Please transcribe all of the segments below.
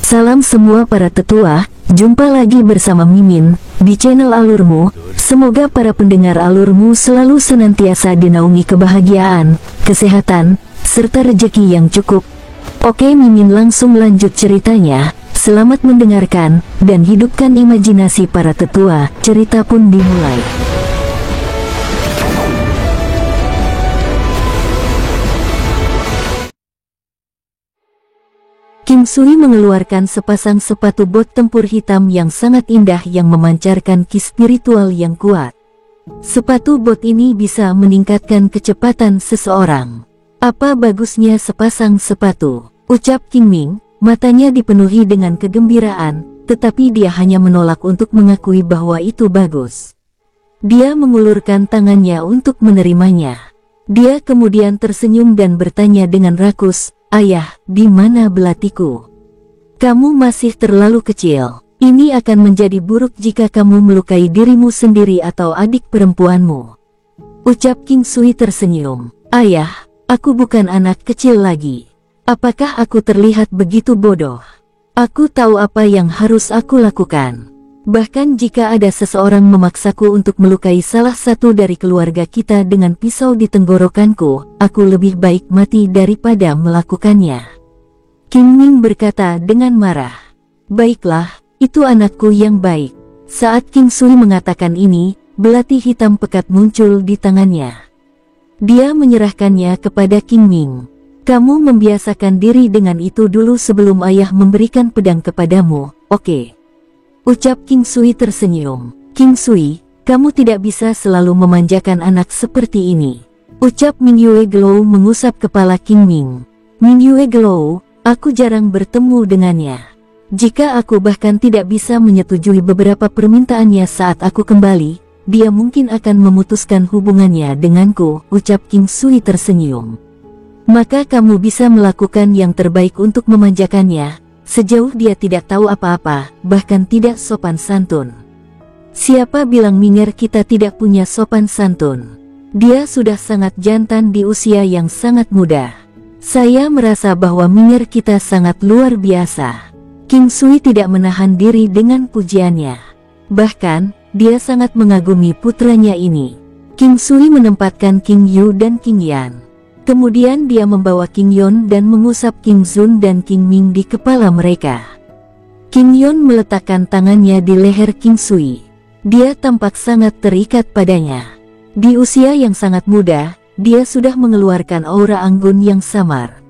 Salam semua para tetua, jumpa lagi bersama Mimin di channel Alurmu. Semoga para pendengar Alurmu selalu senantiasa dinaungi kebahagiaan, kesehatan, serta rezeki yang cukup. Oke, Mimin langsung lanjut ceritanya. Selamat mendengarkan dan hidupkan imajinasi para tetua. Cerita pun dimulai. Kim Sui mengeluarkan sepasang sepatu bot tempur hitam yang sangat indah yang memancarkan ki spiritual yang kuat. Sepatu bot ini bisa meningkatkan kecepatan seseorang. Apa bagusnya sepasang sepatu? Ucap King Ming, matanya dipenuhi dengan kegembiraan, tetapi dia hanya menolak untuk mengakui bahwa itu bagus. Dia mengulurkan tangannya untuk menerimanya. Dia kemudian tersenyum dan bertanya dengan rakus, "Ayah, di mana belatiku? Kamu masih terlalu kecil. Ini akan menjadi buruk jika kamu melukai dirimu sendiri atau adik perempuanmu." Ucap King Sui tersenyum. "Ayah, aku bukan anak kecil lagi. Apakah aku terlihat begitu bodoh? Aku tahu apa yang harus aku lakukan. Bahkan jika ada seseorang memaksaku untuk melukai salah satu dari keluarga kita dengan pisau di tenggorokanku, aku lebih baik mati daripada melakukannya." King Ming berkata dengan marah. "Baiklah, itu anakku yang baik." Saat King Sui mengatakan ini, belati hitam pekat muncul di tangannya. Dia menyerahkannya kepada King Ming. "Kamu membiasakan diri dengan itu dulu sebelum ayah memberikan pedang kepadamu, oke?" Ucap King Sui tersenyum. "King Sui, kamu tidak bisa selalu memanjakan anak seperti ini." Ucap Ming Yue Glow mengusap kepala King Ming. "Ming Yue Glow, aku jarang bertemu dengannya. Jika aku bahkan tidak bisa menyetujui beberapa permintaannya saat aku kembali, dia mungkin akan memutuskan hubungannya denganku." Ucap King Sui tersenyum. "Maka kamu bisa melakukan yang terbaik untuk memanjakannya. Sejauh dia tidak tahu apa-apa, bahkan tidak sopan santun." "Siapa bilang Minger kita tidak punya sopan santun? Dia sudah sangat jantan di usia yang sangat muda. Saya merasa bahwa Minger kita sangat luar biasa." King Sui tidak menahan diri dengan pujiannya. Bahkan, dia sangat mengagumi putranya ini. King Sui menempatkan King Yu dan King Yan. Kemudian dia membawa King Yon dan mengusap King Zun dan King Ming di kepala mereka. King Yon meletakkan tangannya di leher King Sui. Dia tampak sangat terikat padanya. Di usia yang sangat muda, dia sudah mengeluarkan aura anggun yang samar.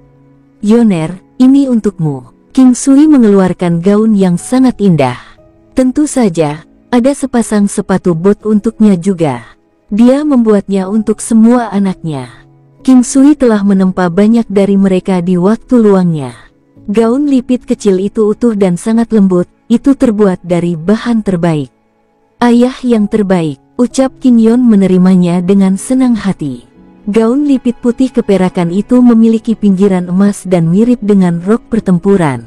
"Yoner, ini untukmu." King Sui mengeluarkan gaun yang sangat indah. Tentu saja, ada sepasang sepatu bot untuknya juga. Dia membuatnya untuk semua anaknya. King Sui telah menempa banyak dari mereka di waktu luangnya. Gaun lipit kecil itu utuh dan sangat lembut, itu terbuat dari bahan terbaik. "Ayah yang terbaik," ucap King Yon menerimanya dengan senang hati. Gaun lipit putih keperakan itu memiliki pinggiran emas dan mirip dengan rok pertempuran.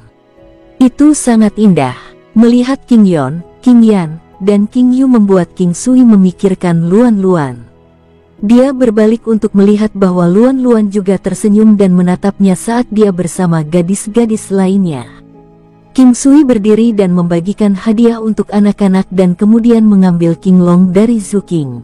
Itu sangat indah. Melihat King Yon, King Yan, dan King Yu membuat King Sui memikirkan Luan-Luan. Dia berbalik untuk melihat bahwa Luan-Luan juga tersenyum dan menatapnya saat dia bersama gadis-gadis lainnya. King Sui berdiri dan membagikan hadiah untuk anak-anak dan kemudian mengambil King Long dari Zhu King.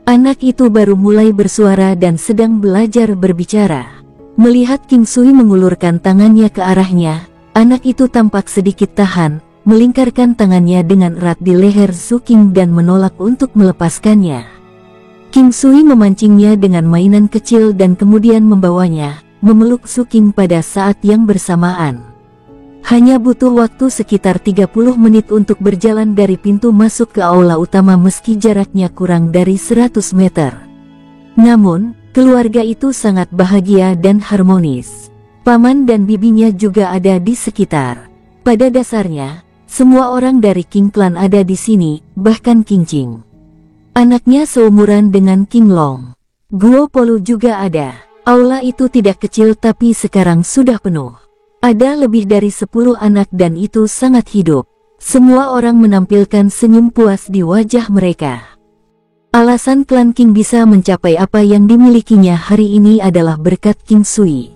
Anak itu baru mulai bersuara dan sedang belajar berbicara. Melihat King Sui mengulurkan tangannya ke arahnya, anak itu tampak sedikit tahan, melingkarkan tangannya dengan erat di leher Zhu King dan menolak untuk melepaskannya. King Sui memancingnya dengan mainan kecil dan kemudian membawanya, memeluk Zhu King pada saat yang bersamaan. Hanya butuh waktu sekitar 30 menit untuk berjalan dari pintu masuk ke aula utama meski jaraknya kurang dari 100 meter. Namun, keluarga itu sangat bahagia dan harmonis. Paman dan bibinya juga ada di sekitar. Pada dasarnya, semua orang dari King Clan ada di sini, bahkan King Ching. Anaknya seumuran dengan King Long. Guo Polu juga ada. Aula itu tidak kecil tapi sekarang sudah penuh. Ada lebih dari 10 anak dan itu sangat hidup. Semua orang menampilkan senyum puas di wajah mereka. Alasan klan King bisa mencapai apa yang dimilikinya hari ini adalah berkat King Sui.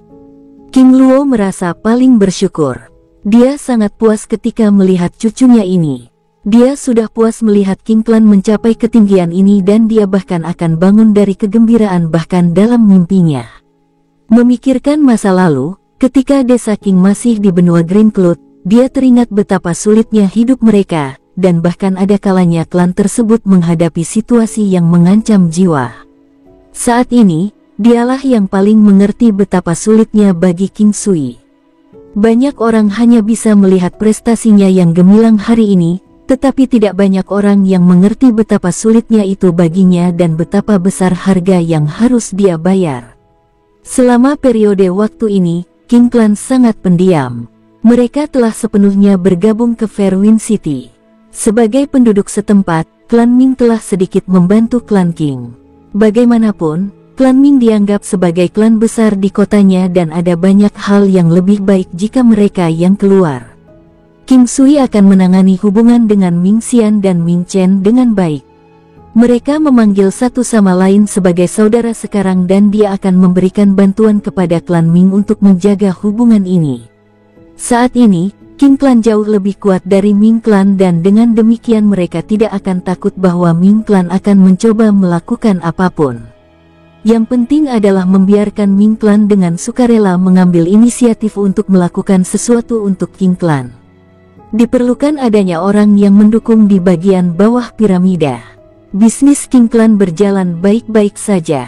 King Luo merasa paling bersyukur. Dia sangat puas ketika melihat cucunya ini. Dia sudah puas melihat King Clan mencapai ketinggian ini dan dia bahkan akan bangun dari kegembiraan bahkan dalam mimpinya. Memikirkan masa lalu, ketika desa King masih di benua Green Cloud, dia teringat betapa sulitnya hidup mereka, dan bahkan ada kalanya klan tersebut menghadapi situasi yang mengancam jiwa. Saat ini, dialah yang paling mengerti betapa sulitnya bagi King Sui. Banyak orang hanya bisa melihat prestasinya yang gemilang hari ini, tetapi tidak banyak orang yang mengerti betapa sulitnya itu baginya dan betapa besar harga yang harus dia bayar. Selama periode waktu ini, King Clan sangat pendiam. Mereka telah sepenuhnya bergabung ke Fairwind City. Sebagai penduduk setempat, klan Ming telah sedikit membantu klan King. Bagaimanapun, klan Ming dianggap sebagai klan besar di kotanya dan ada banyak hal yang lebih baik jika mereka yang keluar. King Sui akan menangani hubungan dengan Ming Xian dan Ming Chen dengan baik. Mereka memanggil satu sama lain sebagai saudara sekarang dan dia akan memberikan bantuan kepada klan Ming untuk menjaga hubungan ini. Saat ini, King Clan jauh lebih kuat dari Ming Clan dan dengan demikian mereka tidak akan takut bahwa Ming Clan akan mencoba melakukan apapun. Yang penting adalah membiarkan Ming Clan dengan sukarela mengambil inisiatif untuk melakukan sesuatu untuk King Clan. Diperlukan adanya orang yang mendukung di bagian bawah piramida. Bisnis King Clan berjalan baik-baik saja.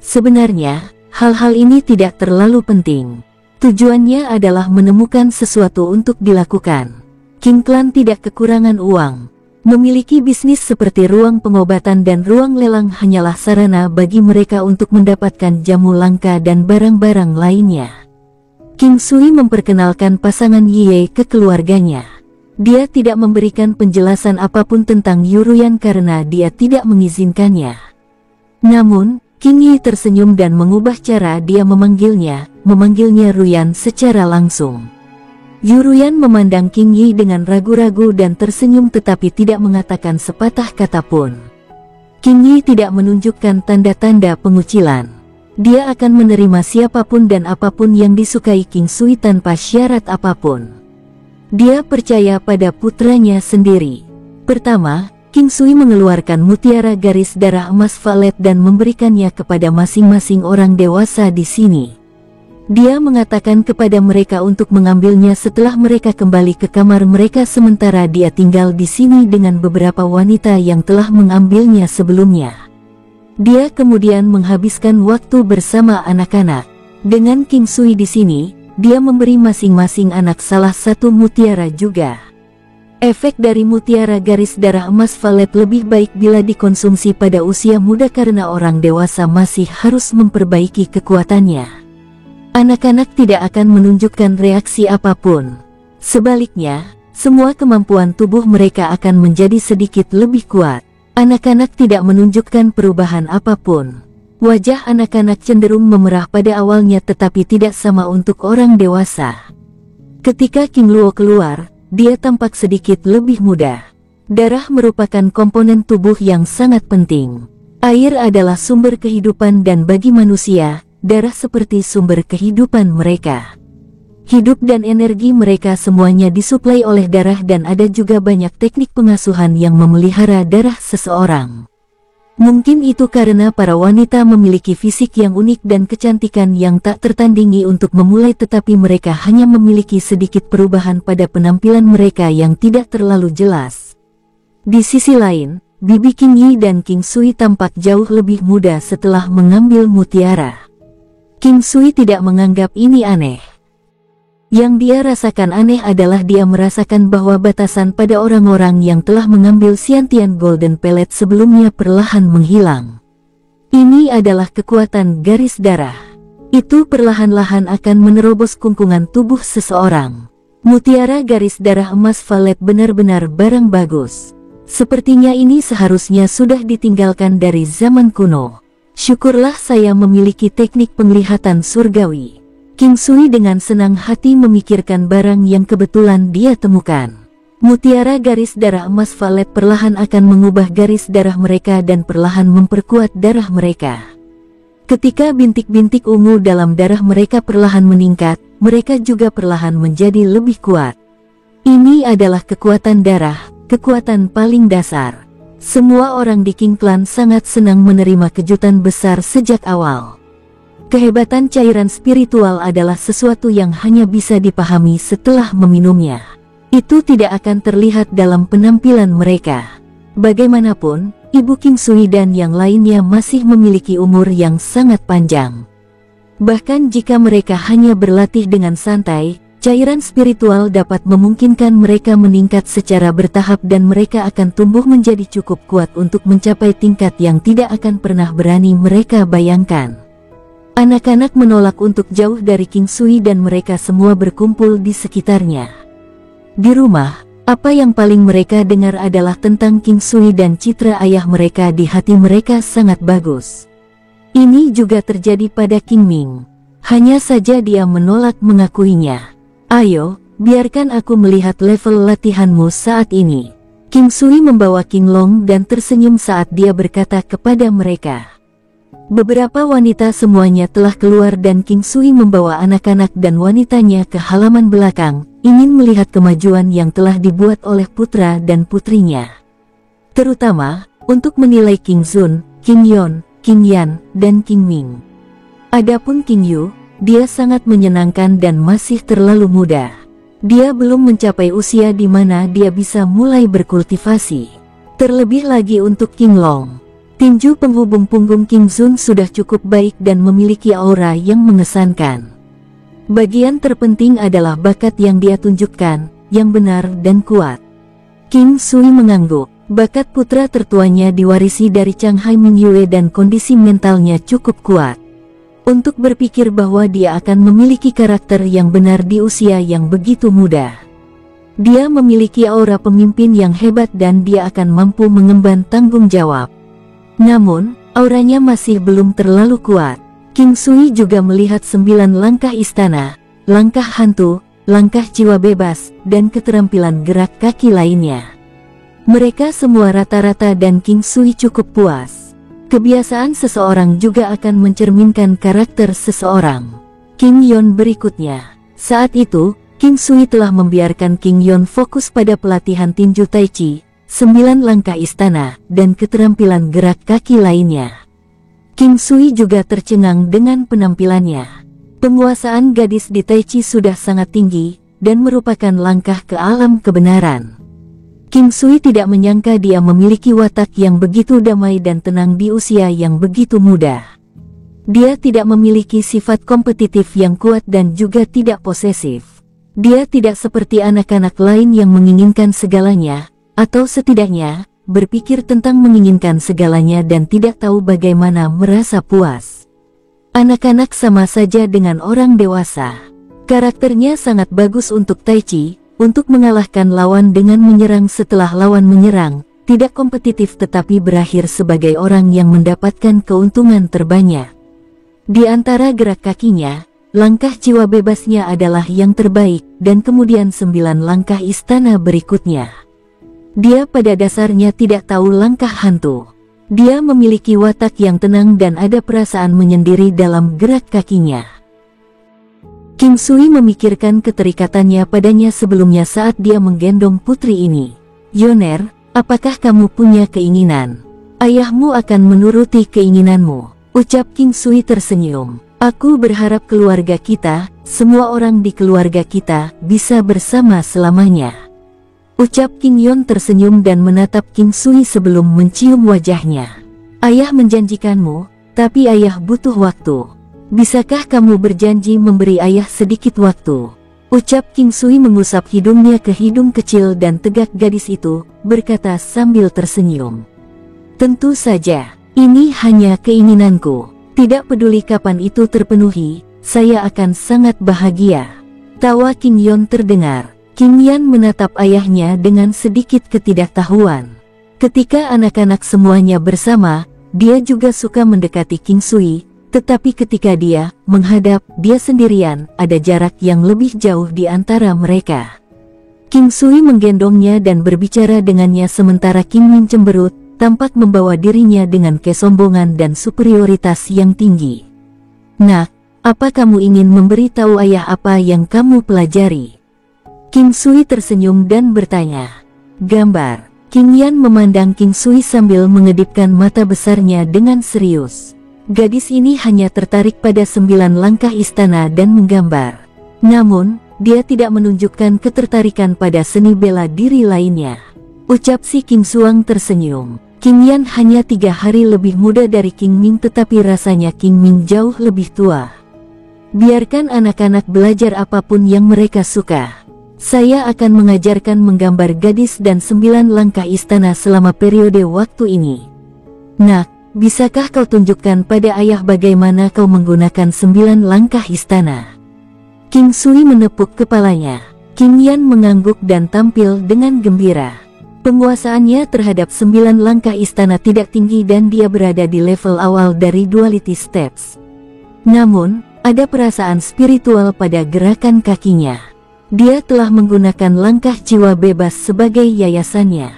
Sebenarnya, hal-hal ini tidak terlalu penting. Tujuannya adalah menemukan sesuatu untuk dilakukan. King Clan tidak kekurangan uang. Memiliki bisnis seperti ruang pengobatan dan ruang lelang hanyalah sarana bagi mereka untuk mendapatkan jamu langka dan barang-barang lainnya. King Sui memperkenalkan pasangan Yie ke keluarganya. Dia tidak memberikan penjelasan apapun tentang Yuruyan karena dia tidak mengizinkannya. Namun, King Yi tersenyum dan mengubah cara dia memanggilnya Ruyan secara langsung. Yuruyan memandang King Yi dengan ragu-ragu dan tersenyum tetapi tidak mengatakan sepatah kata pun. King Yi tidak menunjukkan tanda-tanda pengucilan. Dia akan menerima siapapun dan apapun yang disukai King Sui tanpa syarat apapun. Dia percaya pada putranya sendiri. Pertama, King Sui mengeluarkan mutiara garis darah emas valet dan memberikannya kepada masing-masing orang dewasa di sini. Dia mengatakan kepada mereka untuk mengambilnya setelah mereka kembali ke kamar mereka sementara dia tinggal di sini dengan beberapa wanita yang telah mengambilnya sebelumnya. Dia kemudian menghabiskan waktu bersama anak-anak. Dengan King Sui di sini, dia memberi masing-masing anak salah satu mutiara juga. Efek dari mutiara garis darah emas valet lebih baik bila dikonsumsi pada usia muda karena orang dewasa masih harus memperbaiki kekuatannya. Anak-anak tidak akan menunjukkan reaksi apapun. Sebaliknya, semua kemampuan tubuh mereka akan menjadi sedikit lebih kuat. Anak-anak tidak menunjukkan perubahan apapun. Wajah anak-anak cenderung memerah pada awalnya tetapi tidak sama untuk orang dewasa. Ketika King Luo keluar, dia tampak sedikit lebih muda. Darah merupakan komponen tubuh yang sangat penting. Air adalah sumber kehidupan dan bagi manusia, darah seperti sumber kehidupan mereka. Hidup dan energi mereka semuanya disuplai oleh darah dan ada juga banyak teknik pengasuhan yang memelihara darah seseorang. Mungkin itu karena para wanita memiliki fisik yang unik dan kecantikan yang tak tertandingi untuk memulai tetapi mereka hanya memiliki sedikit perubahan pada penampilan mereka yang tidak terlalu jelas. Di sisi lain, bibi King Yi dan King Sui tampak jauh lebih muda setelah mengambil mutiara. King Sui tidak menganggap ini aneh. Yang dia rasakan aneh adalah dia merasakan bahwa batasan pada orang-orang yang telah mengambil Xiantian Golden Pellet sebelumnya perlahan menghilang. Ini adalah kekuatan garis darah. Itu perlahan-lahan akan menerobos kungkungan tubuh seseorang. Mutiara garis darah emas valet benar-benar barang bagus. Sepertinya ini seharusnya sudah ditinggalkan dari zaman kuno. Syukurlah saya memiliki teknik penglihatan surgawi. King Sui dengan senang hati memikirkan barang yang kebetulan dia temukan. Mutiara garis darah emas valet perlahan akan mengubah garis darah mereka dan perlahan memperkuat darah mereka. Ketika bintik-bintik ungu dalam darah mereka perlahan meningkat, mereka juga perlahan menjadi lebih kuat. Ini adalah kekuatan darah, kekuatan paling dasar. Semua orang di King Clan sangat senang menerima kejutan besar sejak awal. Kehebatan cairan spiritual adalah sesuatu yang hanya bisa dipahami setelah meminumnya. Itu tidak akan terlihat dalam penampilan mereka. Bagaimanapun, Ibu King Sui dan yang lainnya masih memiliki umur yang sangat panjang. Bahkan jika mereka hanya berlatih dengan santai, cairan spiritual dapat memungkinkan mereka meningkat secara bertahap dan mereka akan tumbuh menjadi cukup kuat untuk mencapai tingkat yang tidak akan pernah berani mereka bayangkan. Anak-anak menolak untuk jauh dari King Sui dan mereka semua berkumpul di sekitarnya. Di rumah, apa yang paling mereka dengar adalah tentang King Sui dan citra ayah mereka di hati mereka sangat bagus. Ini juga terjadi pada King Ming. Hanya saja dia menolak mengakuinya. Ayo, biarkan aku melihat level latihanmu saat ini. King Sui membawa King Long dan tersenyum saat dia berkata kepada mereka. Beberapa wanita semuanya telah keluar dan King Sui membawa anak-anak dan wanitanya ke halaman belakang, ingin melihat kemajuan yang telah dibuat oleh putra dan putrinya. Terutama, untuk menilai King Zun, King Yon, King Yan, dan King Ming. Adapun King Yu, dia sangat menyenangkan dan masih terlalu muda. Dia belum mencapai usia di mana dia bisa mulai berkultivasi. Terlebih lagi untuk King Long. Tinju penghubung punggung King Zun sudah cukup baik dan memiliki aura yang mengesankan. Bagian terpenting adalah bakat yang dia tunjukkan, yang benar dan kuat. King Sui mengangguk. Bakat putra tertuanya diwarisi dari Chang Hai Mingyue dan kondisi mentalnya cukup kuat. Untuk berpikir bahwa dia akan memiliki karakter yang benar di usia yang begitu muda. Dia memiliki aura pemimpin yang hebat dan dia akan mampu mengemban tanggung jawab. Namun, auranya masih belum terlalu kuat. King Sui juga melihat 9 langkah istana, langkah hantu, langkah jiwa bebas, dan keterampilan gerak kaki lainnya. Mereka semua rata-rata dan King Sui cukup puas. Kebiasaan seseorang juga akan mencerminkan karakter seseorang. King Yon berikutnya. Saat itu, King Sui telah membiarkan King Yon fokus pada pelatihan tinju Tai Chi, 9 langkah istana, dan keterampilan gerak kaki lainnya. King Sui juga tercengang dengan penampilannya. Penguasaan gadis di Tai Chi sudah sangat tinggi, dan merupakan langkah ke alam kebenaran. King Sui tidak menyangka dia memiliki watak yang begitu damai dan tenang di usia yang begitu muda. Dia tidak memiliki sifat kompetitif yang kuat dan juga tidak posesif. Dia tidak seperti anak-anak lain yang menginginkan segalanya, atau setidaknya, berpikir tentang menginginkan segalanya dan tidak tahu bagaimana merasa puas. Anak-anak sama saja dengan orang dewasa. Karakternya sangat bagus untuk Tai Chi, untuk mengalahkan lawan dengan menyerang setelah lawan menyerang, tidak kompetitif tetapi berakhir sebagai orang yang mendapatkan keuntungan terbanyak. Di antara gerak kakinya, langkah jiwa bebasnya adalah yang terbaik, dan kemudian 9 langkah istana berikutnya. Dia pada dasarnya tidak tahu langkah hantu. Dia memiliki watak yang tenang dan ada perasaan menyendiri dalam gerak kakinya. King Sui memikirkan keterikatannya padanya sebelumnya saat dia menggendong putri ini. Yoner, apakah kamu punya keinginan? Ayahmu akan menuruti keinginanmu, ucap King Sui tersenyum. Aku berharap keluarga kita, semua orang di keluarga kita, bisa bersama selamanya. Ucap King Yon tersenyum dan menatap King Sui sebelum mencium wajahnya. Ayah menjanjikanmu, tapi ayah butuh waktu. Bisakah kamu berjanji memberi ayah sedikit waktu? Ucap King Sui mengusap hidungnya ke hidung kecil dan tegak gadis itu, berkata sambil tersenyum. Tentu saja, ini hanya keinginanku. Tidak peduli kapan itu terpenuhi, saya akan sangat bahagia. Tawa King Yon terdengar. King Yan menatap ayahnya dengan sedikit ketidaktahuan. Ketika anak-anak semuanya bersama, dia juga suka mendekati King Sui, tetapi ketika dia menghadap dia sendirian, ada jarak yang lebih jauh di antara mereka. King Sui menggendongnya dan berbicara dengannya sementara King Min cemberut, tampak membawa dirinya dengan kesombongan dan superioritas yang tinggi. "Nak, apa kamu ingin memberitahu ayah apa yang kamu pelajari?" King Sui tersenyum dan bertanya. "Gambar." King Yan memandang King Sui sambil mengedipkan mata besarnya dengan serius. Gadis ini hanya tertarik pada 9 langkah istana dan menggambar. Namun, dia tidak menunjukkan ketertarikan pada seni bela diri lainnya. Ucap si King Suang tersenyum. King Yan hanya 3 hari lebih muda dari King Ming, tetapi rasanya King Ming jauh lebih tua. "Biarkan anak-anak belajar apapun yang mereka suka. Saya akan mengajarkan menggambar gadis dan 9 langkah istana selama periode waktu ini. Nak, bisakah kau tunjukkan pada ayah bagaimana kau menggunakan 9 langkah istana?" King Sui menepuk kepalanya. King Yan mengangguk dan tampil dengan gembira. Penguasaannya terhadap 9 langkah istana tidak tinggi dan dia berada di level awal dari Duality Steps. Namun, ada perasaan spiritual pada gerakan kakinya. Dia telah menggunakan langkah jiwa bebas sebagai yayasannya.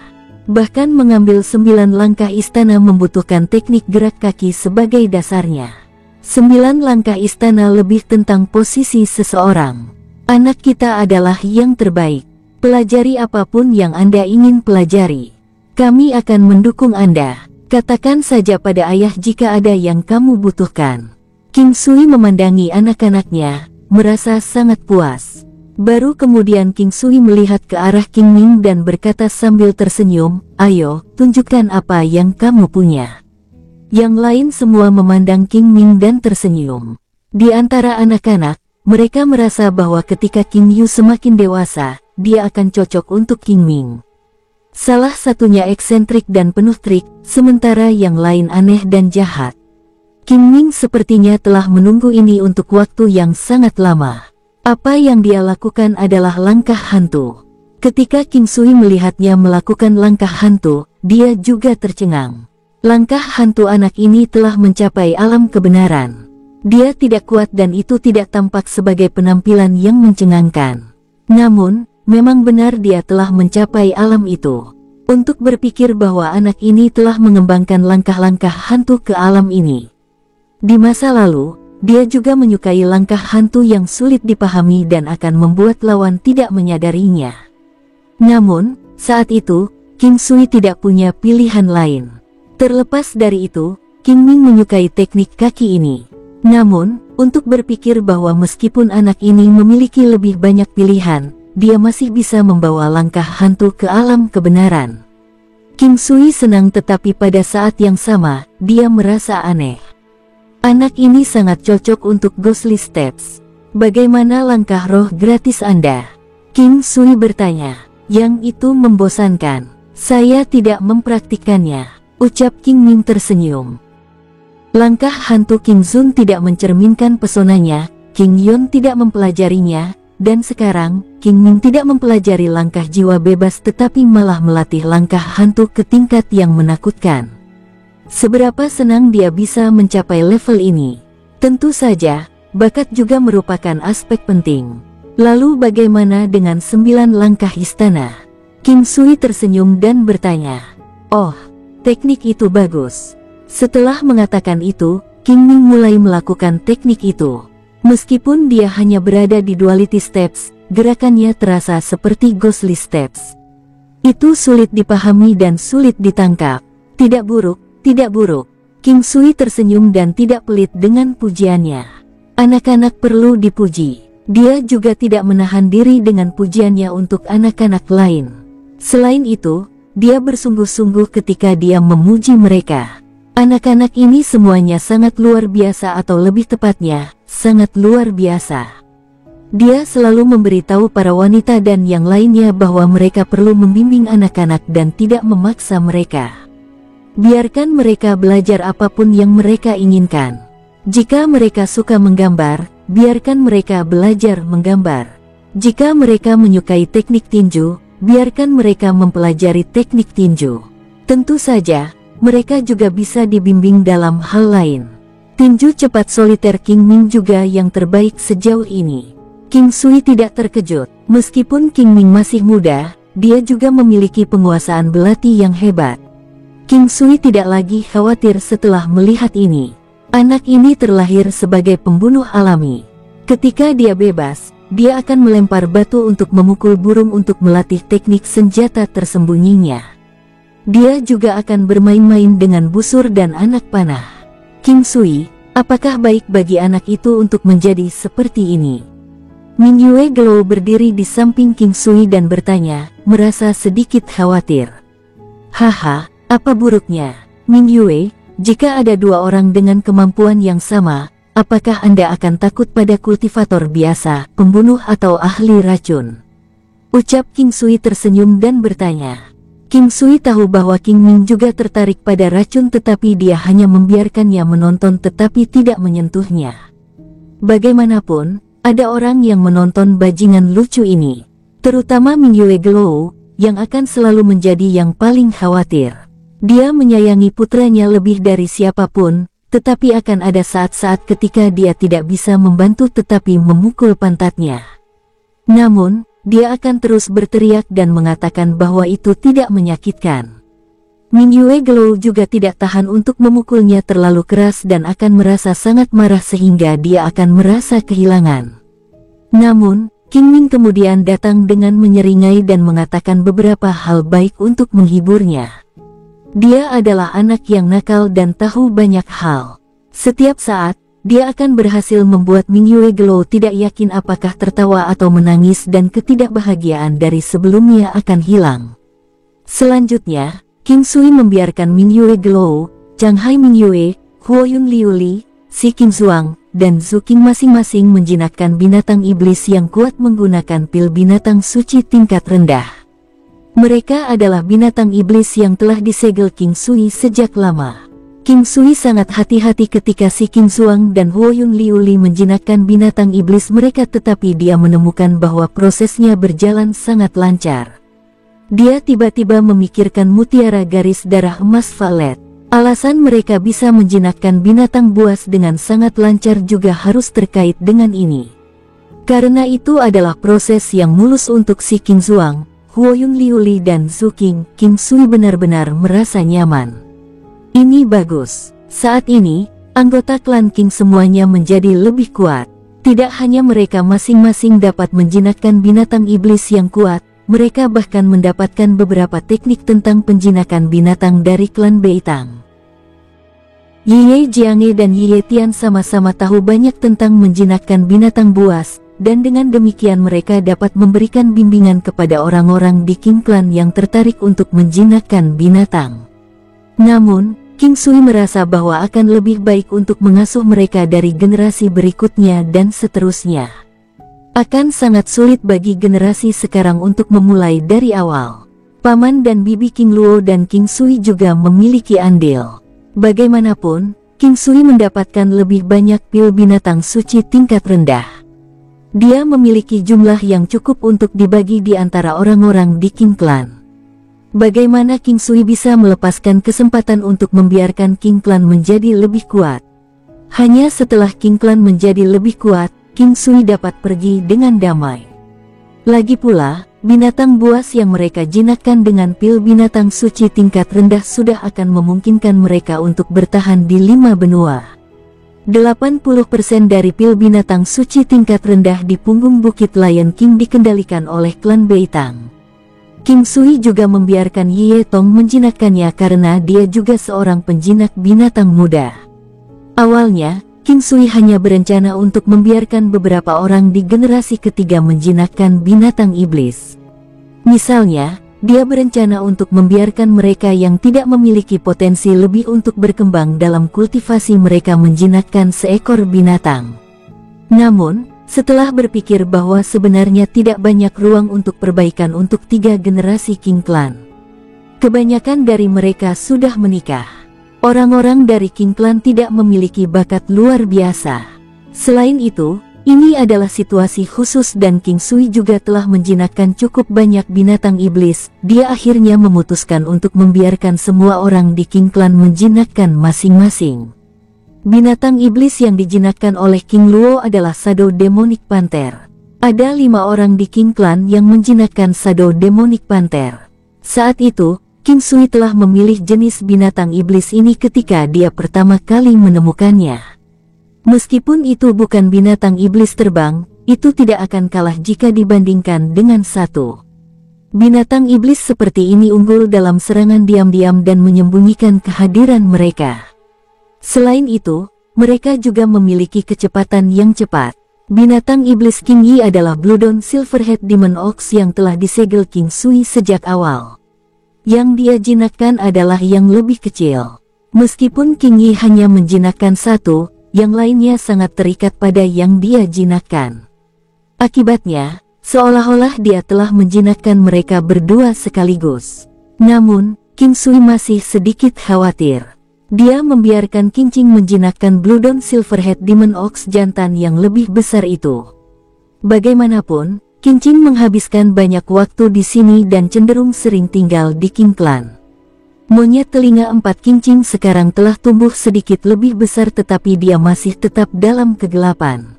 Bahkan mengambil 9 langkah istana membutuhkan teknik gerak kaki sebagai dasarnya. 9 langkah istana lebih tentang posisi seseorang. "Anak kita adalah yang terbaik. Pelajari apapun yang Anda ingin pelajari. Kami akan mendukung Anda. Katakan saja pada ayah jika ada yang kamu butuhkan." King Sui memandangi anak-anaknya, merasa sangat puas. Baru kemudian King Sui melihat ke arah King Ming dan berkata sambil tersenyum, "Ayo, tunjukkan apa yang kamu punya." Yang lain semua memandang King Ming dan tersenyum. Di antara anak-anak, mereka merasa bahwa ketika King Yu semakin dewasa, dia akan cocok untuk King Ming. Salah satunya eksentrik dan penuh trik, sementara yang lain aneh dan jahat. King Ming sepertinya telah menunggu ini untuk waktu yang sangat lama. Apa yang dia lakukan adalah langkah hantu. Ketika King Sui melihatnya melakukan langkah hantu, dia juga tercengang. Langkah hantu anak ini telah mencapai alam kebenaran. Dia tidak kuat dan itu tidak tampak sebagai penampilan yang mencengangkan. Namun, memang benar dia telah mencapai alam itu. Untuk berpikir bahwa anak ini telah mengembangkan langkah-langkah hantu ke alam ini. Di masa lalu, dia juga menyukai langkah hantu yang sulit dipahami dan akan membuat lawan tidak menyadarinya. Namun, saat itu, King Sui tidak punya pilihan lain. Terlepas dari itu, King Ming menyukai teknik kaki ini. Namun, untuk berpikir bahwa meskipun anak ini memiliki lebih banyak pilihan, dia masih bisa membawa langkah hantu ke alam kebenaran. King Sui senang, tetapi pada saat yang sama, dia merasa aneh. Anak ini sangat cocok untuk Ghostly Steps. Bagaimana langkah roh gratis Anda? King Sui bertanya. Yang itu membosankan. Saya tidak mempraktikkannya, ucap King Ming tersenyum. Langkah hantu King Zun tidak mencerminkan pesonanya, King Yon tidak mempelajarinya, dan sekarang, King Ming tidak mempelajari langkah jiwa bebas tetapi malah melatih langkah hantu ke tingkat yang menakutkan. Seberapa senang dia bisa mencapai level ini? Tentu saja, bakat juga merupakan aspek penting. Lalu bagaimana dengan 9 langkah istana? King Sui tersenyum dan bertanya. Oh, teknik itu bagus. Setelah mengatakan itu, King Ming mulai melakukan teknik itu. Meskipun dia hanya berada di Duality Steps, gerakannya terasa seperti Ghostly Steps. Itu sulit dipahami dan sulit ditangkap. Tidak buruk. Tidak buruk. King Sui tersenyum dan tidak pelit dengan pujiannya. Anak-anak perlu dipuji. Dia juga tidak menahan diri dengan pujiannya untuk anak-anak lain. Selain itu, dia bersungguh-sungguh ketika dia memuji mereka. Anak-anak ini semuanya sangat luar biasa, atau lebih tepatnya, sangat luar biasa. Dia selalu memberitahu para wanita dan yang lainnya bahwa mereka perlu membimbing anak-anak dan tidak memaksa mereka. Biarkan mereka belajar apapun yang mereka inginkan. Jika mereka suka menggambar, biarkan mereka belajar menggambar. Jika mereka menyukai teknik tinju, biarkan mereka mempelajari teknik tinju. Tentu saja, mereka juga bisa dibimbing dalam hal lain. Tinju cepat soliter King Ming juga yang terbaik sejauh ini. King Sui tidak terkejut. Meskipun King Ming masih muda, dia juga memiliki penguasaan belati yang hebat. King Sui tidak lagi khawatir setelah melihat ini. Anak ini terlahir sebagai pembunuh alami. Ketika dia bebas, dia akan melempar batu untuk memukul burung untuk melatih teknik senjata tersembunyinya. Dia juga akan bermain-main dengan busur dan anak panah. King Sui, apakah baik bagi anak itu untuk menjadi seperti ini? Ming Yue Gelou berdiri di samping King Sui dan bertanya, merasa sedikit khawatir. Haha, apa buruknya, Ming Yue, jika ada dua orang dengan kemampuan yang sama, apakah Anda akan takut pada kultivator biasa, pembunuh atau ahli racun? Ucap King Sui tersenyum dan bertanya. King Sui tahu bahwa King Ming juga tertarik pada racun tetapi dia hanya membiarkannya menonton tetapi tidak menyentuhnya. Bagaimanapun, ada orang yang menonton bajingan lucu ini, terutama Ming Yue Gelou, yang akan selalu menjadi yang paling khawatir. Dia menyayangi putranya lebih dari siapapun, tetapi akan ada saat-saat ketika dia tidak bisa membantu tetapi memukul pantatnya. Namun, dia akan terus berteriak dan mengatakan bahwa itu tidak menyakitkan. Ming Yue Gelou juga tidak tahan untuk memukulnya terlalu keras dan akan merasa sangat marah sehingga dia akan merasa kehilangan. Namun, King Ming kemudian datang dengan menyeringai dan mengatakan beberapa hal baik untuk menghiburnya. Dia adalah anak yang nakal dan tahu banyak hal. Setiap saat, dia akan berhasil membuat Ming Yue Gelou tidak yakin apakah tertawa atau menangis dan ketidakbahagiaan dari sebelumnya akan hilang. Selanjutnya, King Sui membiarkan Ming Yue Gelou, Zhang Hai Ming Yue, Huoyun Liu Li, Si King Zuang, dan Zhu Qing masing-masing menjinakkan binatang iblis yang kuat menggunakan pil binatang suci tingkat rendah. Mereka adalah binatang iblis yang telah disegel King Sui sejak lama. King Sui sangat hati-hati ketika Si King Zuang dan Huoyun Liu Li menjinakkan binatang iblis mereka tetapi dia menemukan bahwa prosesnya berjalan sangat lancar. Dia tiba-tiba memikirkan mutiara garis darah emas violet. Alasan mereka bisa menjinakkan binatang buas dengan sangat lancar juga harus terkait dengan ini. Karena itu adalah proses yang mulus untuk Si King Zuang, Huoyun Liu Li dan Zhu Qing. King Sui benar-benar merasa nyaman. Ini bagus. Saat ini, anggota klan Qing semuanya menjadi lebih kuat. Tidak hanya mereka masing-masing dapat menjinakkan binatang iblis yang kuat, mereka bahkan mendapatkan beberapa teknik tentang penjinakan binatang dari klan Beitang. Ye Jiange dan Ye Tian sama-sama tahu banyak tentang menjinakkan binatang buas, dan dengan demikian mereka dapat memberikan bimbingan kepada orang-orang di Qing Clan yang tertarik untuk menjinakkan binatang. Namun, King Sui merasa bahwa akan lebih baik untuk mengasuh mereka dari generasi berikutnya dan seterusnya. Akan sangat sulit bagi generasi sekarang untuk memulai dari awal. Paman dan bibi King Luo dan King Sui juga memiliki andil. Bagaimanapun, King Sui mendapatkan lebih banyak pil binatang suci tingkat rendah. Dia memiliki jumlah yang cukup untuk dibagi di antara orang-orang di Qing Clan. Bagaimana King Sui bisa melepaskan kesempatan untuk membiarkan Qing Clan menjadi lebih kuat? Hanya setelah Qing Clan menjadi lebih kuat, King Sui dapat pergi dengan damai. Lagi pula, binatang buas yang mereka jinakkan dengan pil binatang suci tingkat rendah sudah akan memungkinkan mereka untuk bertahan di 5 benua. 80% dari pil binatang suci tingkat rendah di punggung Bukit Lion King dikendalikan oleh klan Beitang. King Sui juga membiarkan Ye Tong menjinakkannya karena dia juga seorang penjinak binatang muda. Awalnya, King Sui hanya berencana untuk membiarkan beberapa orang di generasi ketiga menjinakkan binatang iblis. Misalnya, dia berencana untuk membiarkan mereka yang tidak memiliki potensi lebih untuk berkembang dalam kultivasi mereka menjinakkan seekor binatang. Namun, setelah berpikir bahwa sebenarnya tidak banyak ruang untuk perbaikan untuk 3 generasi Qing Clan. Kebanyakan dari mereka sudah menikah. Orang-orang dari Qing Clan tidak memiliki bakat luar biasa. Selain itu, ini adalah situasi khusus dan King Sui juga telah menjinakkan cukup banyak binatang iblis. Dia akhirnya memutuskan untuk membiarkan semua orang di Qing Clan menjinakkan masing-masing. Binatang iblis yang dijinakkan oleh King Luo adalah Shadow Demonic Panther. Ada 5 orang di Qing Clan yang menjinakkan Shadow Demonic Panther. Saat itu, King Sui telah memilih jenis binatang iblis ini ketika dia pertama kali menemukannya. Meskipun itu bukan binatang iblis terbang, itu tidak akan kalah jika dibandingkan dengan satu. Binatang iblis seperti ini unggul dalam serangan diam-diam dan menyembunyikan kehadiran mereka. Selain itu, mereka juga memiliki kecepatan yang cepat. Binatang iblis King Yi adalah Bloodhound Silverhead Demon Ox yang telah disegel King Sui sejak awal. Yang dia jinakkan adalah yang lebih kecil. Meskipun King Yi hanya menjinakkan satu, yang lainnya sangat terikat pada yang dia jinakkan. Akibatnya, seolah-olah dia telah menjinakkan mereka berdua sekaligus. Namun, King Sui masih sedikit khawatir. Dia membiarkan Qingqing menjinakkan Bloodhound Silverhead Demon Ox jantan yang lebih besar itu. Bagaimanapun, Qingqing menghabiskan banyak waktu di sini dan cenderung sering tinggal di King Clan. Monyet telinga 4 Qingqing sekarang telah tumbuh sedikit lebih besar tetapi dia masih tetap dalam kegelapan.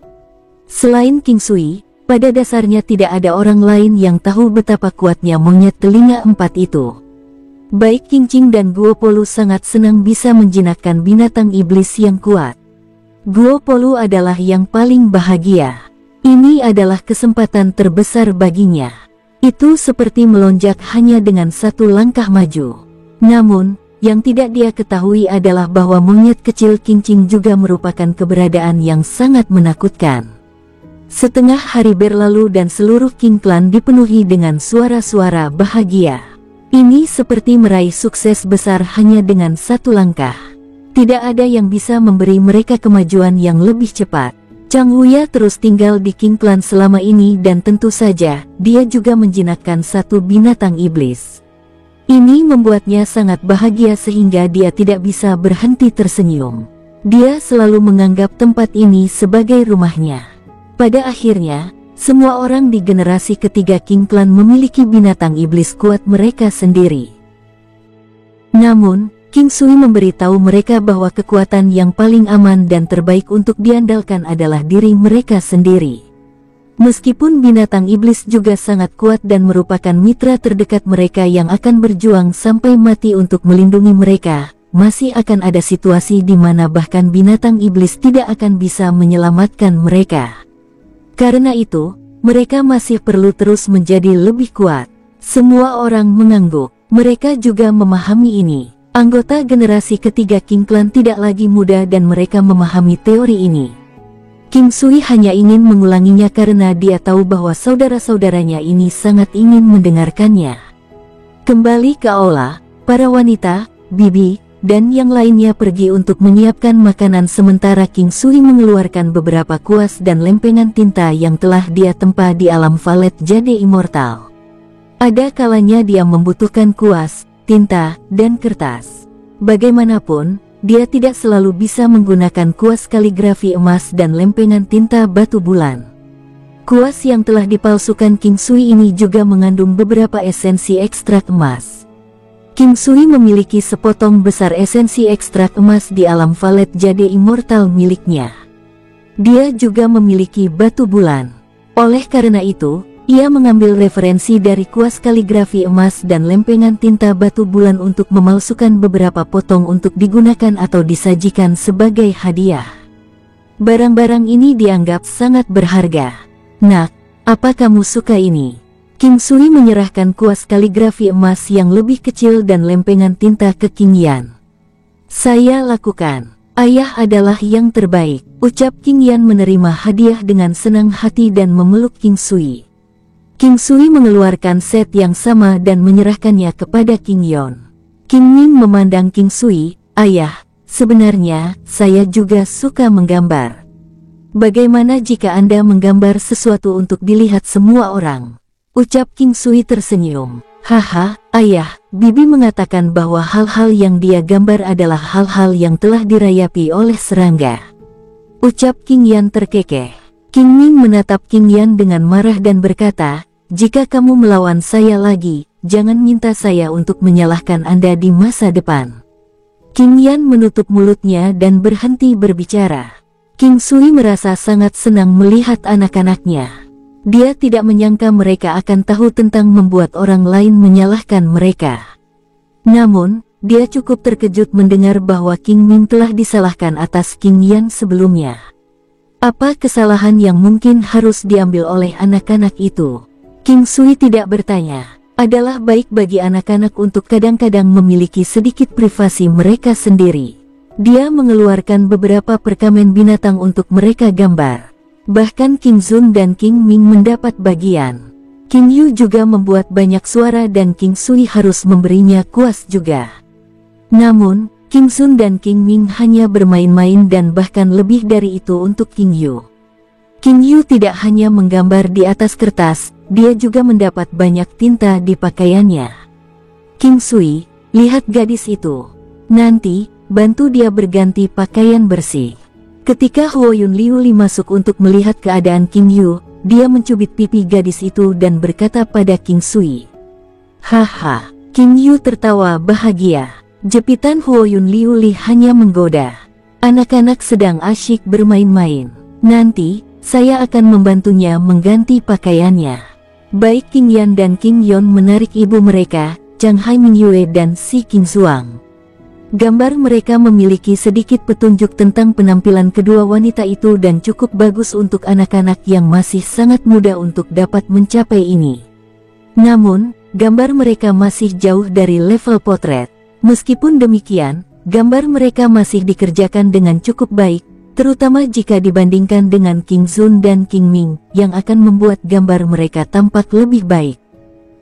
Selain King Sui, pada dasarnya tidak ada orang lain yang tahu betapa kuatnya monyet telinga 4 itu. Baik Qingqing dan Guo Polu sangat senang bisa menjinakkan binatang iblis yang kuat. Guo Polu adalah yang paling bahagia. Ini adalah kesempatan terbesar baginya. Itu seperti melonjak hanya dengan satu langkah maju. Namun, yang tidak dia ketahui adalah bahwa monyet kecil Qingqing juga merupakan keberadaan yang sangat menakutkan. Setengah hari berlalu dan seluruh King Clan dipenuhi dengan suara-suara bahagia. Ini seperti meraih sukses besar hanya dengan satu langkah. Tidak ada yang bisa memberi mereka kemajuan yang lebih cepat. Chang Huya terus tinggal di King Clan selama ini dan tentu saja, dia juga menjinakkan satu binatang iblis. Ini membuatnya sangat bahagia sehingga dia tidak bisa berhenti tersenyum. Dia selalu menganggap tempat ini sebagai rumahnya. Pada akhirnya, semua orang di generasi ketiga King Clan memiliki binatang iblis kuat mereka sendiri. Namun, King Sui memberitahu mereka bahwa kekuatan yang paling aman dan terbaik untuk diandalkan adalah diri mereka sendiri. Meskipun binatang iblis juga sangat kuat dan merupakan mitra terdekat mereka yang akan berjuang sampai mati untuk melindungi mereka, masih akan ada situasi di mana bahkan binatang iblis tidak akan bisa menyelamatkan mereka. Karena itu, mereka masih perlu terus menjadi lebih kuat. Semua orang mengangguk. Mereka juga memahami ini. Anggota generasi ketiga King Clan tidak lagi muda dan mereka memahami teori ini. King Sui hanya ingin mengulanginya karena dia tahu bahwa saudara-saudaranya ini sangat ingin mendengarkannya. Kembali ke aula, para wanita, bibi, dan yang lainnya pergi untuk menyiapkan makanan sementara King Sui mengeluarkan beberapa kuas dan lempengan tinta yang telah dia tempa di alam valet jade immortal. Ada kalanya dia membutuhkan kuas, tinta, dan kertas. Bagaimanapun, dia tidak selalu bisa menggunakan kuas kaligrafi emas dan lempengan tinta batu bulan. Kuas yang telah dipalsukan King Sui ini juga mengandung beberapa esensi ekstrak emas. King Sui memiliki sepotong besar esensi ekstrak emas di alam valet jade immortal miliknya. Dia juga memiliki batu bulan. Oleh karena itu, ia mengambil referensi dari kuas kaligrafi emas dan lempengan tinta batu bulan untuk memalsukan beberapa potong untuk digunakan atau disajikan sebagai hadiah. Barang-barang ini dianggap sangat berharga. Nak, apa kamu suka ini? King Sui menyerahkan kuas kaligrafi emas yang lebih kecil dan lempengan tinta ke King Yan. Saya lakukan. Ayah adalah yang terbaik, ucap King Yan menerima hadiah dengan senang hati dan memeluk King Sui. King Sui mengeluarkan set yang sama dan menyerahkannya kepada King Yon. King Ning memandang King Sui, ayah, sebenarnya, saya juga suka menggambar. Bagaimana jika Anda menggambar sesuatu untuk dilihat semua orang? Ucap King Sui tersenyum. Haha, ayah, bibi mengatakan bahwa hal-hal yang dia gambar adalah hal-hal yang telah dirayapi oleh serangga. Ucap King Yan terkekeh. King Ning menatap King Yan dengan marah dan berkata, jika kamu melawan saya lagi, jangan minta saya untuk menyalahkan Anda di masa depan. King Yan menutup mulutnya dan berhenti berbicara. King Sui merasa sangat senang melihat anak-anaknya. Dia tidak menyangka mereka akan tahu tentang membuat orang lain menyalahkan mereka. Namun, dia cukup terkejut mendengar bahwa King Ming telah disalahkan atas King Yan sebelumnya. Apa kesalahan yang mungkin harus diambil oleh anak-anak itu? King Sui tidak bertanya. Adalah baik bagi anak-anak untuk kadang-kadang memiliki sedikit privasi mereka sendiri. Dia mengeluarkan beberapa perkamen binatang untuk mereka gambar. Bahkan King Zun dan King Ming mendapat bagian. King Yu juga membuat banyak suara dan King Sui harus memberinya kuas juga. Namun, King Zun dan King Ming hanya bermain-main dan bahkan lebih dari itu untuk King Yu. King Yu tidak hanya menggambar di atas kertas, dia juga mendapat banyak tinta di pakaiannya. King Sui, lihat gadis itu. Nanti, bantu dia berganti pakaian bersih. Ketika Huo Yun Liu Li masuk untuk melihat keadaan King Yu, dia mencubit pipi gadis itu dan berkata pada King Sui. Haha, King Yu tertawa bahagia. Jepitan Huo Yun Liu Li hanya menggoda. Anak-anak sedang asyik bermain-main. Nanti, saya akan membantunya mengganti pakaiannya. Baik King Yan dan King Yon menarik ibu mereka, Zhang Hai Mingyue dan Si King Zuang. Gambar mereka memiliki sedikit petunjuk tentang penampilan kedua wanita itu dan cukup bagus untuk anak-anak yang masih sangat muda untuk dapat mencapai ini. Namun, gambar mereka masih jauh dari level potret. Meskipun demikian, gambar mereka masih dikerjakan dengan cukup baik, terutama jika dibandingkan dengan King Zun dan King Ming, yang akan membuat gambar mereka tampak lebih baik.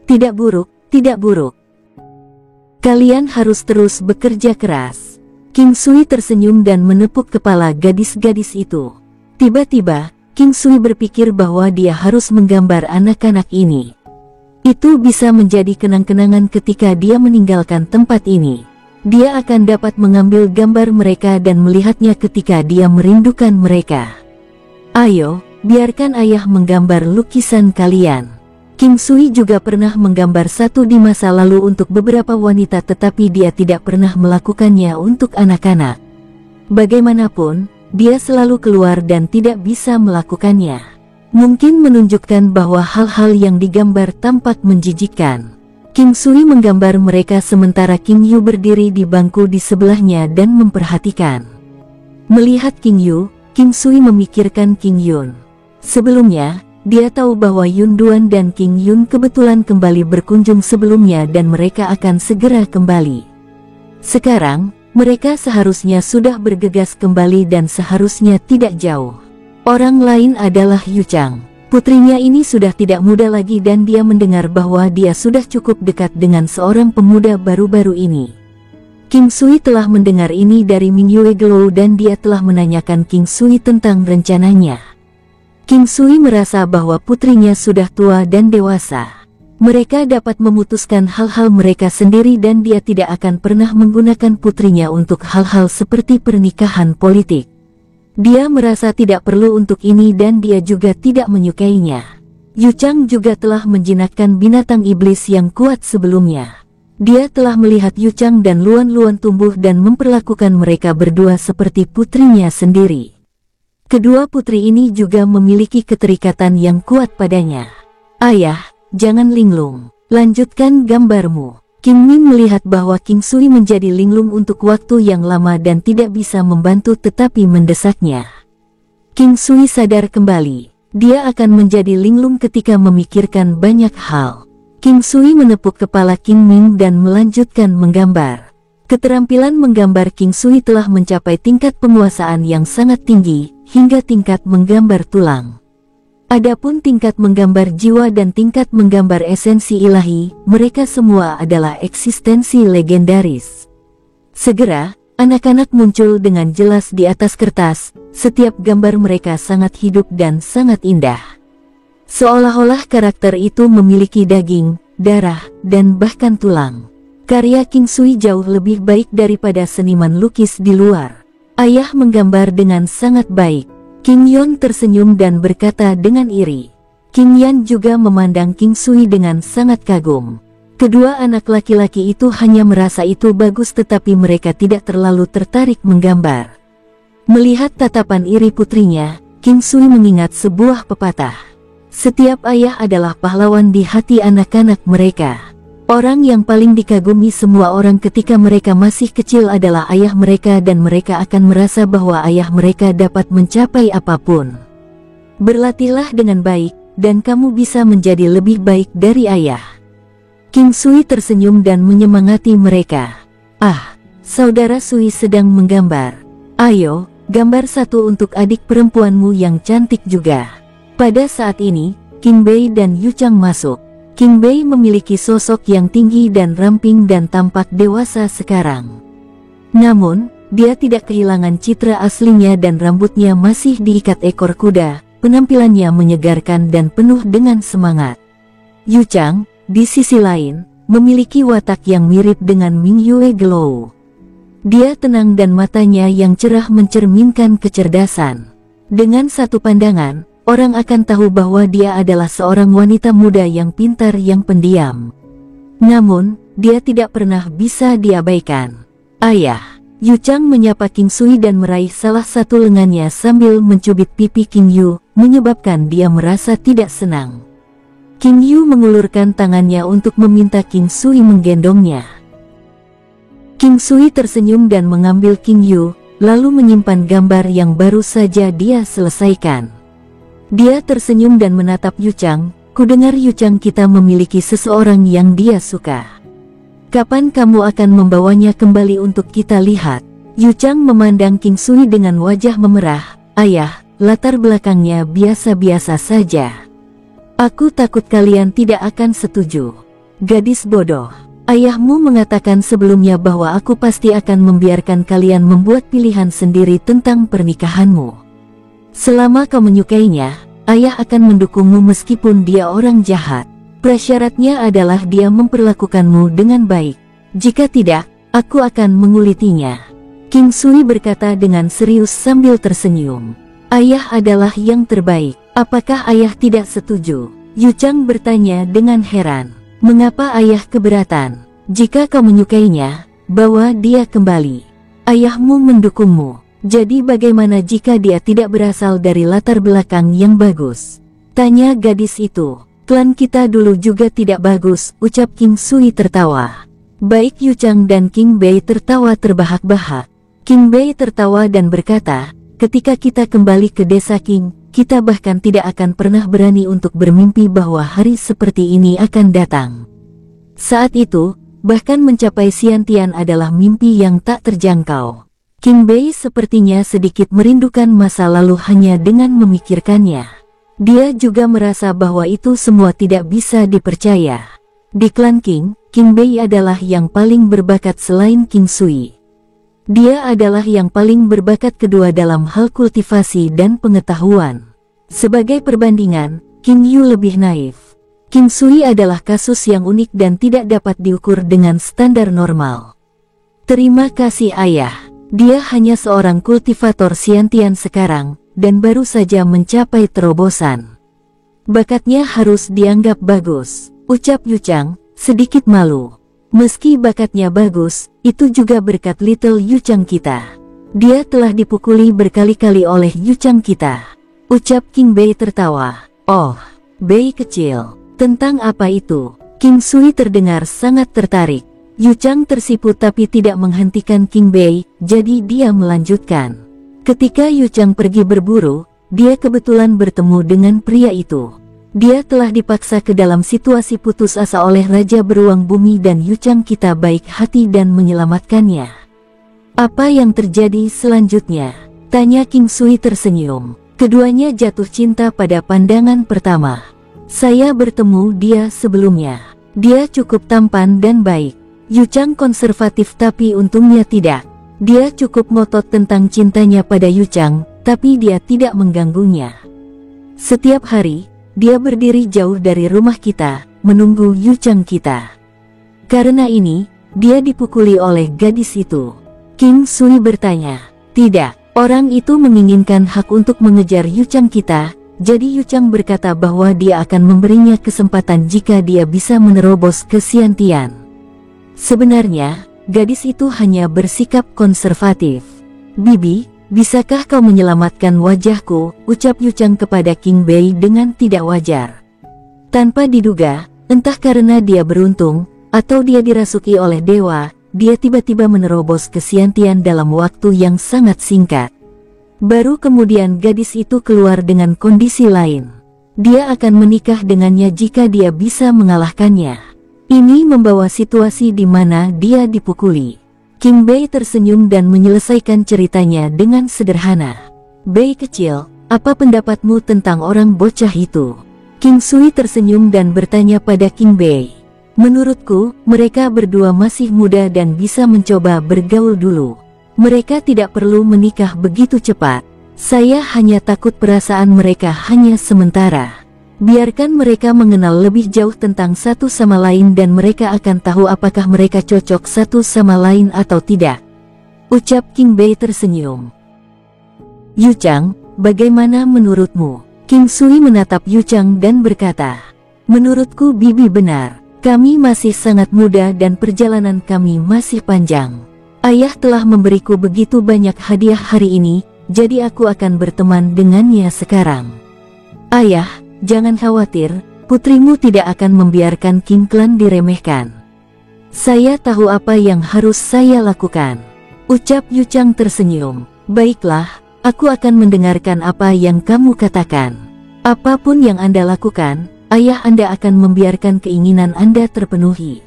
Tidak buruk, tidak buruk. Kalian harus terus bekerja keras. King Sui tersenyum dan menepuk kepala gadis-gadis itu. Tiba-tiba, King Sui berpikir bahwa dia harus menggambar anak-anak ini. Itu bisa menjadi kenang-kenangan ketika dia meninggalkan tempat ini. Dia akan dapat mengambil gambar mereka dan melihatnya ketika dia merindukan mereka. Ayo, biarkan ayah menggambar lukisan kalian. King Sui juga pernah menggambar satu di masa lalu untuk beberapa wanita tetapi dia tidak pernah melakukannya untuk anak-anak. Bagaimanapun, dia selalu keluar dan tidak bisa melakukannya. Mungkin menunjukkan bahwa hal-hal yang digambar tampak menjijikkan. King Sui menggambar mereka sementara King Yu berdiri di bangku di sebelahnya dan memperhatikan. Melihat King Yu, King Sui memikirkan King Yun. Sebelumnya, dia tahu bahwa Yun Duan dan King Yun kebetulan kembali berkunjung sebelumnya dan mereka akan segera kembali. Sekarang, mereka seharusnya sudah bergegas kembali dan seharusnya tidak jauh. Orang lain adalah Yu Chang. Putrinya ini sudah tidak muda lagi dan dia mendengar bahwa dia sudah cukup dekat dengan seorang pemuda baru-baru ini. King Sui telah mendengar ini dari Mingyue Gelou dan dia telah menanyakan King Sui tentang rencananya. King Sui merasa bahwa putrinya sudah tua dan dewasa. Mereka dapat memutuskan hal-hal mereka sendiri dan dia tidak akan pernah menggunakan putrinya untuk hal-hal seperti pernikahan politik. Dia merasa tidak perlu untuk ini dan dia juga tidak menyukainya. Yu Chang juga telah menjinakkan binatang iblis yang kuat sebelumnya. Dia telah melihat Yu Chang dan Luan Luan tumbuh dan memperlakukan mereka berdua seperti putrinya sendiri. Kedua putri ini juga memiliki keterikatan yang kuat padanya. Ayah, jangan linglung. Lanjutkan gambarmu. King Min melihat bahwa King Sui menjadi linglung untuk waktu yang lama dan tidak bisa membantu tetapi mendesaknya. King Sui sadar kembali. Dia akan menjadi linglung ketika memikirkan banyak hal. King Sui menepuk kepala King Min dan melanjutkan menggambar. Keterampilan menggambar King Sui telah mencapai tingkat penguasaan yang sangat tinggi, hingga tingkat menggambar tulang. Adapun tingkat menggambar jiwa dan tingkat menggambar esensi ilahi, mereka semua adalah eksistensi legendaris. Segera, anak-anak muncul dengan jelas di atas kertas, setiap gambar mereka sangat hidup dan sangat indah. Seolah-olah karakter itu memiliki daging, darah, dan bahkan tulang. Karya King Sui jauh lebih baik daripada seniman lukis di luar. Ayah menggambar dengan sangat baik. King Yon tersenyum dan berkata dengan iri. King Yan juga memandang King Sui dengan sangat kagum. Kedua anak laki-laki itu hanya merasa itu bagus tetapi mereka tidak terlalu tertarik menggambar. Melihat tatapan iri putrinya, King Sui mengingat sebuah pepatah. Setiap ayah adalah pahlawan di hati anak-anak mereka. Orang yang paling dikagumi semua orang ketika mereka masih kecil adalah ayah mereka dan mereka akan merasa bahwa ayah mereka dapat mencapai apapun. Berlatihlah dengan baik, dan kamu bisa menjadi lebih baik dari ayah. King Sui tersenyum dan menyemangati mereka. Ah, saudara Sui sedang menggambar. Ayo, gambar satu untuk adik perempuanmu yang cantik juga. Pada saat ini, King Bei dan Yu Chang masuk. King Bei memiliki sosok yang tinggi dan ramping dan tampak dewasa sekarang. Namun, dia tidak kehilangan citra aslinya dan rambutnya masih diikat ekor kuda. Penampilannya menyegarkan dan penuh dengan semangat. Yu Chang, di sisi lain, memiliki watak yang mirip dengan Ming Yue Glow. Dia tenang dan matanya yang cerah mencerminkan kecerdasan. Dengan satu pandangan, orang akan tahu bahwa dia adalah seorang wanita muda yang pintar yang pendiam. Namun, dia tidak pernah bisa diabaikan. Ayah, Yu Chang menyapa King Sui dan meraih salah satu lengannya sambil mencubit pipi King Yu, menyebabkan dia merasa tidak senang. King Yu mengulurkan tangannya untuk meminta King Sui menggendongnya. King Sui tersenyum dan mengambil King Yu, lalu menyimpan gambar yang baru saja dia selesaikan. Dia tersenyum dan menatap Yu Chang. Kudengar Yu Chang kita memiliki seseorang yang dia suka. Kapan kamu akan membawanya kembali untuk kita lihat? Yu Chang memandang King Sui dengan wajah memerah. Ayah, latar belakangnya biasa-biasa saja. Aku takut kalian tidak akan setuju. Gadis bodoh. Ayahmu mengatakan sebelumnya bahwa aku pasti akan membiarkan kalian membuat pilihan sendiri tentang pernikahanmu. Selama kau menyukainya, ayah akan mendukungmu meskipun dia orang jahat. Prasyaratnya adalah dia memperlakukanmu dengan baik. Jika tidak, aku akan mengulitinya. King Sui berkata dengan serius sambil tersenyum. Ayah adalah yang terbaik. Apakah ayah tidak setuju? Yu Chang bertanya dengan heran. Mengapa ayah keberatan? Jika kau menyukainya, bawa dia kembali. Ayahmu mendukungmu. Jadi bagaimana jika dia tidak berasal dari latar belakang yang bagus? Tanya gadis itu. Klan kita dulu juga tidak bagus, ucap King Sui tertawa. Baik Yu Chang dan King Bei tertawa terbahak-bahak. King Bei tertawa dan berkata, ketika kita kembali ke desa King, kita bahkan tidak akan pernah berani untuk bermimpi bahwa hari seperti ini akan datang. Saat itu, bahkan mencapai Xiantian adalah mimpi yang tak terjangkau. King Bei sepertinya sedikit merindukan masa lalu hanya dengan memikirkannya. Dia juga merasa bahwa itu semua tidak bisa dipercaya. Di klan King, King Bei adalah yang paling berbakat selain King Sui. Dia adalah yang paling berbakat kedua dalam hal kultivasi dan pengetahuan. Sebagai perbandingan, King Yu lebih naif. King Sui adalah kasus yang unik dan tidak dapat diukur dengan standar normal. Terima kasih ayah. Dia hanya seorang kultivator Xiantian sekarang, dan baru saja mencapai terobosan. Bakatnya harus dianggap bagus, ucap Yu Chang, sedikit malu. Meski bakatnya bagus, itu juga berkat Little Yu Chang kita. Dia telah dipukuli berkali-kali oleh Yu Chang kita, ucap King Bei tertawa. Oh, Bei kecil, tentang apa itu? King Sui terdengar sangat tertarik. Yu Chang tersipu tapi tidak menghentikan King Bei, jadi dia melanjutkan. Ketika Yu Chang pergi berburu, dia kebetulan bertemu dengan pria itu. Dia telah dipaksa ke dalam situasi putus asa oleh Raja Beruang Bumi dan Yu Chang kita baik hati dan menyelamatkannya. Apa yang terjadi selanjutnya? Tanya King Sui tersenyum. Keduanya jatuh cinta pada pandangan pertama. Saya bertemu dia sebelumnya. Dia cukup tampan dan baik. Yu Chang konservatif tapi untungnya tidak. Dia cukup ngotot tentang cintanya pada Yu Chang, tapi dia tidak mengganggunya. Setiap hari, dia berdiri jauh dari rumah kita, menunggu Yu Chang kita. Karena ini, dia dipukuli oleh gadis itu. King Sui bertanya, tidak, orang itu menginginkan hak untuk mengejar Yu Chang kita, jadi Yu Chang berkata bahwa dia akan memberinya kesempatan jika dia bisa menerobos ke Xiantian. Sebenarnya, gadis itu hanya bersikap konservatif. Bibi, bisakah kau menyelamatkan wajahku? Ucap Yu Chang kepada King Bei dengan tidak wajar. Tanpa diduga, entah karena dia beruntung, atau dia dirasuki oleh dewa, dia tiba-tiba menerobos ke Xiantian dalam waktu yang sangat singkat. Baru kemudian gadis itu keluar dengan kondisi lain. Dia akan menikah dengannya jika dia bisa mengalahkannya. Ini membawa situasi di mana dia dipukuli. King Bei tersenyum dan menyelesaikan ceritanya dengan sederhana. Bei kecil, apa pendapatmu tentang orang bocah itu? King Sui tersenyum dan bertanya pada King Bei. Menurutku, mereka berdua masih muda dan bisa mencoba bergaul dulu. Mereka tidak perlu menikah begitu cepat. Saya hanya takut perasaan mereka hanya sementara. Biarkan mereka mengenal lebih jauh tentang satu sama lain dan mereka akan tahu apakah mereka cocok satu sama lain atau tidak. Ucap King Bei tersenyum. Yu Chang, bagaimana menurutmu? King Sui menatap Yu Chang dan berkata, menurutku Bibi benar. Kami masih sangat muda dan perjalanan kami masih panjang. Ayah telah memberiku begitu banyak hadiah hari ini, jadi aku akan berteman dengannya sekarang. Ayah, jangan khawatir, putrimu tidak akan membiarkan King Clan diremehkan. Saya tahu apa yang harus saya lakukan. Ucap Yu Chang tersenyum. Baiklah, aku akan mendengarkan apa yang kamu katakan. Apapun yang Anda lakukan, ayah Anda akan membiarkan keinginan Anda terpenuhi.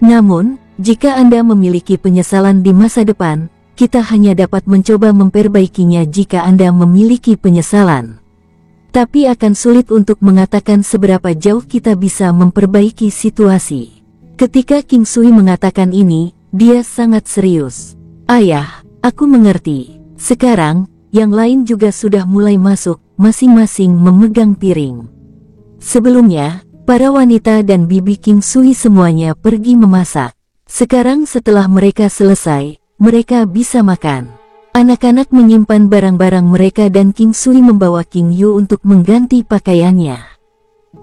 Namun, jika Anda memiliki penyesalan di masa depan, kita hanya dapat mencoba memperbaikinya jika Anda memiliki penyesalan. Tapi akan sulit untuk mengatakan seberapa jauh kita bisa memperbaiki situasi. Ketika King Sui mengatakan ini, dia sangat serius. Ayah, aku mengerti. Sekarang, yang lain juga sudah mulai masuk, masing-masing memegang piring. Sebelumnya, para wanita dan bibi King Sui semuanya pergi memasak. Sekarang setelah mereka selesai, mereka bisa makan. Anak-anak menyimpan barang-barang mereka dan King Sui membawa King Yu untuk mengganti pakaiannya.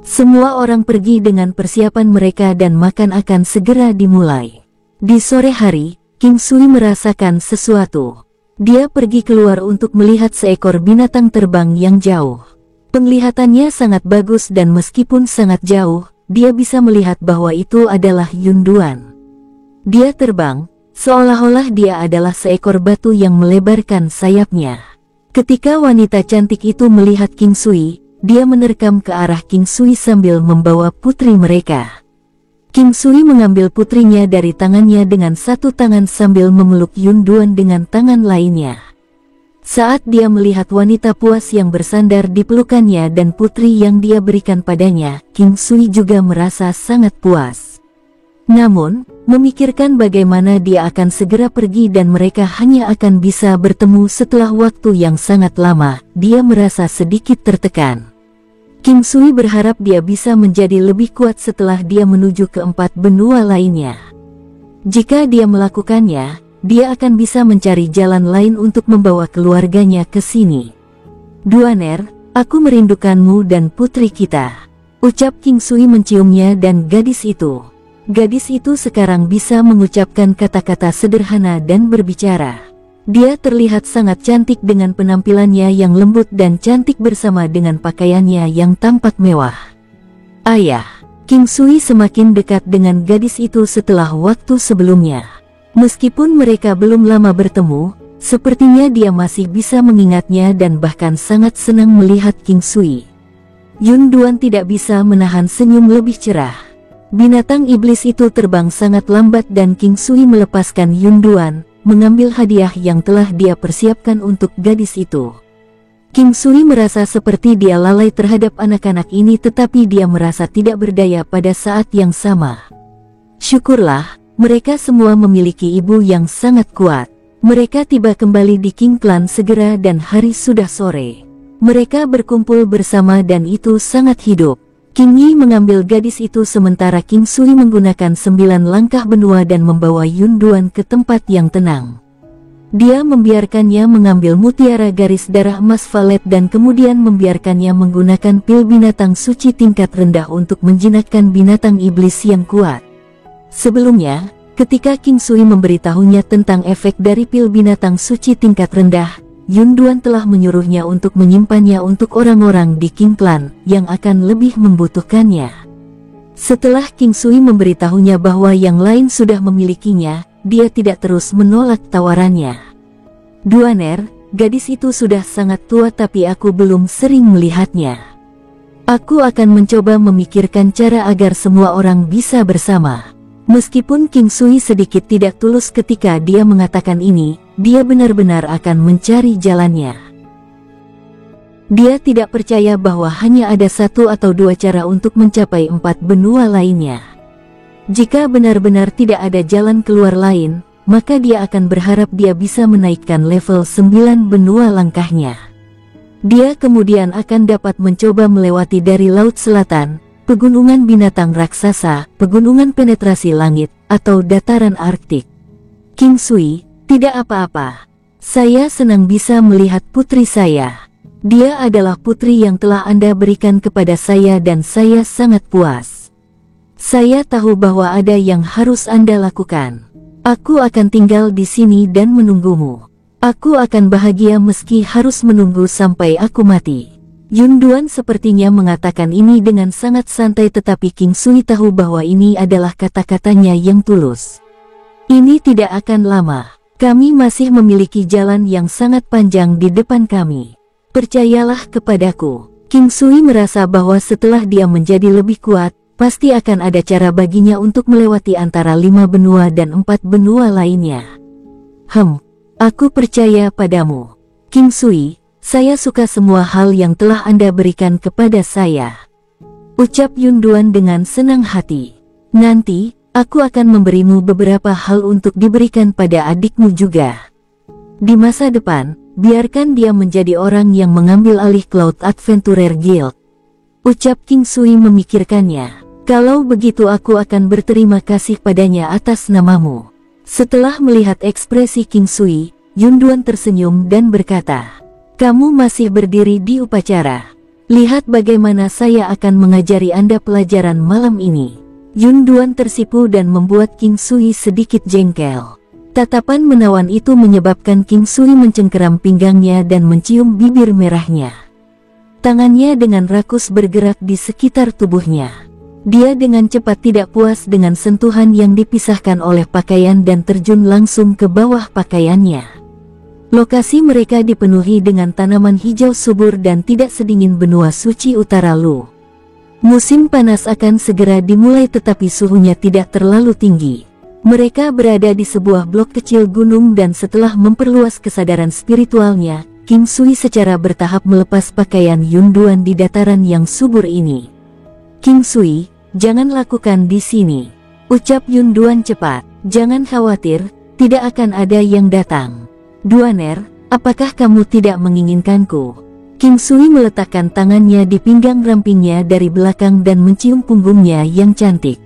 Semua orang pergi dengan persiapan mereka dan makan akan segera dimulai. Di sore hari, King Sui merasakan sesuatu. Dia pergi keluar untuk melihat seekor binatang terbang yang jauh. Penglihatannya sangat bagus dan meskipun sangat jauh, dia bisa melihat bahwa itu adalah Yunduan. Dia terbang, seolah-olah dia adalah seekor batu yang melebarkan sayapnya. Ketika wanita cantik itu melihat King Sui, dia menerkam ke arah King Sui sambil membawa putri mereka. King Sui mengambil putrinya dari tangannya dengan satu tangan sambil memeluk Yunduan dengan tangan lainnya. Saat dia melihat wanita puas yang bersandar di pelukannya dan putri yang dia berikan padanya, King Sui juga merasa sangat puas. Namun, memikirkan bagaimana dia akan segera pergi dan mereka hanya akan bisa bertemu setelah waktu yang sangat lama, dia merasa sedikit tertekan. King Sui berharap dia bisa menjadi lebih kuat setelah dia menuju ke 4 benua lainnya. Jika dia melakukannya, dia akan bisa mencari jalan lain untuk membawa keluarganya ke sini. Duaner, aku merindukanmu dan putri kita. Ucap King Sui menciumnya dan gadis itu. Gadis itu sekarang bisa mengucapkan kata-kata sederhana dan berbicara. Dia terlihat sangat cantik dengan penampilannya yang lembut dan cantik bersama dengan pakaiannya yang tampak mewah. Ayah, King Sui semakin dekat dengan gadis itu setelah waktu sebelumnya. Meskipun mereka belum lama bertemu, sepertinya dia masih bisa mengingatnya dan bahkan sangat senang melihat King Sui. Yunduan tidak bisa menahan senyum lebih cerah. Binatang iblis itu terbang sangat lambat dan King Sui melepaskan Yunduan, mengambil hadiah yang telah dia persiapkan untuk gadis itu. King Sui merasa seperti dia lalai terhadap anak-anak ini tetapi dia merasa tidak berdaya pada saat yang sama. Syukurlah, mereka semua memiliki ibu yang sangat kuat. Mereka tiba kembali di King Clan segera dan hari sudah sore. Mereka berkumpul bersama dan itu sangat hidup. King Yi mengambil gadis itu sementara King Sui menggunakan 9 langkah benua dan membawa Yunduan ke tempat yang tenang. Dia membiarkannya mengambil mutiara garis darah emas valet dan kemudian membiarkannya menggunakan pil binatang suci tingkat rendah untuk menjinakkan binatang iblis yang kuat. Sebelumnya, ketika King Sui memberitahunya tentang efek dari pil binatang suci tingkat rendah, Yunduan telah menyuruhnya untuk menyimpannya untuk orang-orang di King Clan yang akan lebih membutuhkannya. Setelah King Sui memberitahunya bahwa yang lain sudah memilikinya, dia tidak terus menolak tawarannya. Duaner, gadis itu sudah sangat tua tapi aku belum sering melihatnya. Aku akan mencoba memikirkan cara agar semua orang bisa bersama. Meskipun King Sui sedikit tidak tulus ketika dia mengatakan ini, dia benar-benar akan mencari jalannya. Dia tidak percaya bahwa hanya ada satu atau dua cara untuk mencapai 4 benua lainnya. Jika benar-benar tidak ada jalan keluar lain, maka dia akan berharap dia bisa menaikkan level 9 benua langkahnya. Dia kemudian akan dapat mencoba melewati dari Laut Selatan, pegunungan binatang raksasa, pegunungan penetrasi langit, atau dataran Arktik. King Sui, tidak apa-apa. Saya senang bisa melihat putri saya. Dia adalah putri yang telah Anda berikan kepada saya dan saya sangat puas. Saya tahu bahwa ada yang harus Anda lakukan. Aku akan tinggal di sini dan menunggumu. Aku akan bahagia meski harus menunggu sampai aku mati. Yun Duan sepertinya mengatakan ini dengan sangat santai tetapi King Sui tahu bahwa ini adalah kata-katanya yang tulus. Ini tidak akan lama. Kami masih memiliki jalan yang sangat panjang di depan kami. Percayalah kepadaku. King Sui merasa bahwa setelah dia menjadi lebih kuat, pasti akan ada cara baginya untuk melewati antara 5 benua dan 4 benua lainnya. Aku percaya padamu. King Sui, saya suka semua hal yang telah Anda berikan kepada saya. Ucap Yun Duan dengan senang hati. Nanti, aku akan memberimu beberapa hal untuk diberikan pada adikmu juga. Di masa depan, biarkan dia menjadi orang yang mengambil alih Cloud Adventurer Guild. Ucap King Sui memikirkannya. Kalau begitu aku akan berterima kasih padanya atas namamu. Setelah melihat ekspresi King Sui, Yun Duan tersenyum dan berkata, kamu masih berdiri di upacara. Lihat bagaimana saya akan mengajari Anda pelajaran malam ini. Yun Duan tersipu dan membuat King Sui sedikit jengkel. Tatapan menawan itu menyebabkan King Sui mencengkeram pinggangnya dan mencium bibir merahnya. Tangannya dengan rakus bergerak di sekitar tubuhnya. Dia dengan cepat tidak puas dengan sentuhan yang dipisahkan oleh pakaian dan terjun langsung ke bawah pakaiannya. Lokasi mereka dipenuhi dengan tanaman hijau subur dan tidak sedingin benua suci utara Lu. Musim panas akan segera dimulai tetapi suhunya tidak terlalu tinggi. Mereka berada di sebuah blok kecil gunung dan setelah memperluas kesadaran spiritualnya, King Sui secara bertahap melepas pakaian Yun Duan di dataran yang subur ini. King Sui, jangan lakukan di sini. Ucap Yun Duan cepat. Jangan khawatir, tidak akan ada yang datang. Duaner, apakah kamu tidak menginginkanku? King Sui meletakkan tangannya di pinggang rampingnya dari belakang dan mencium punggungnya yang cantik.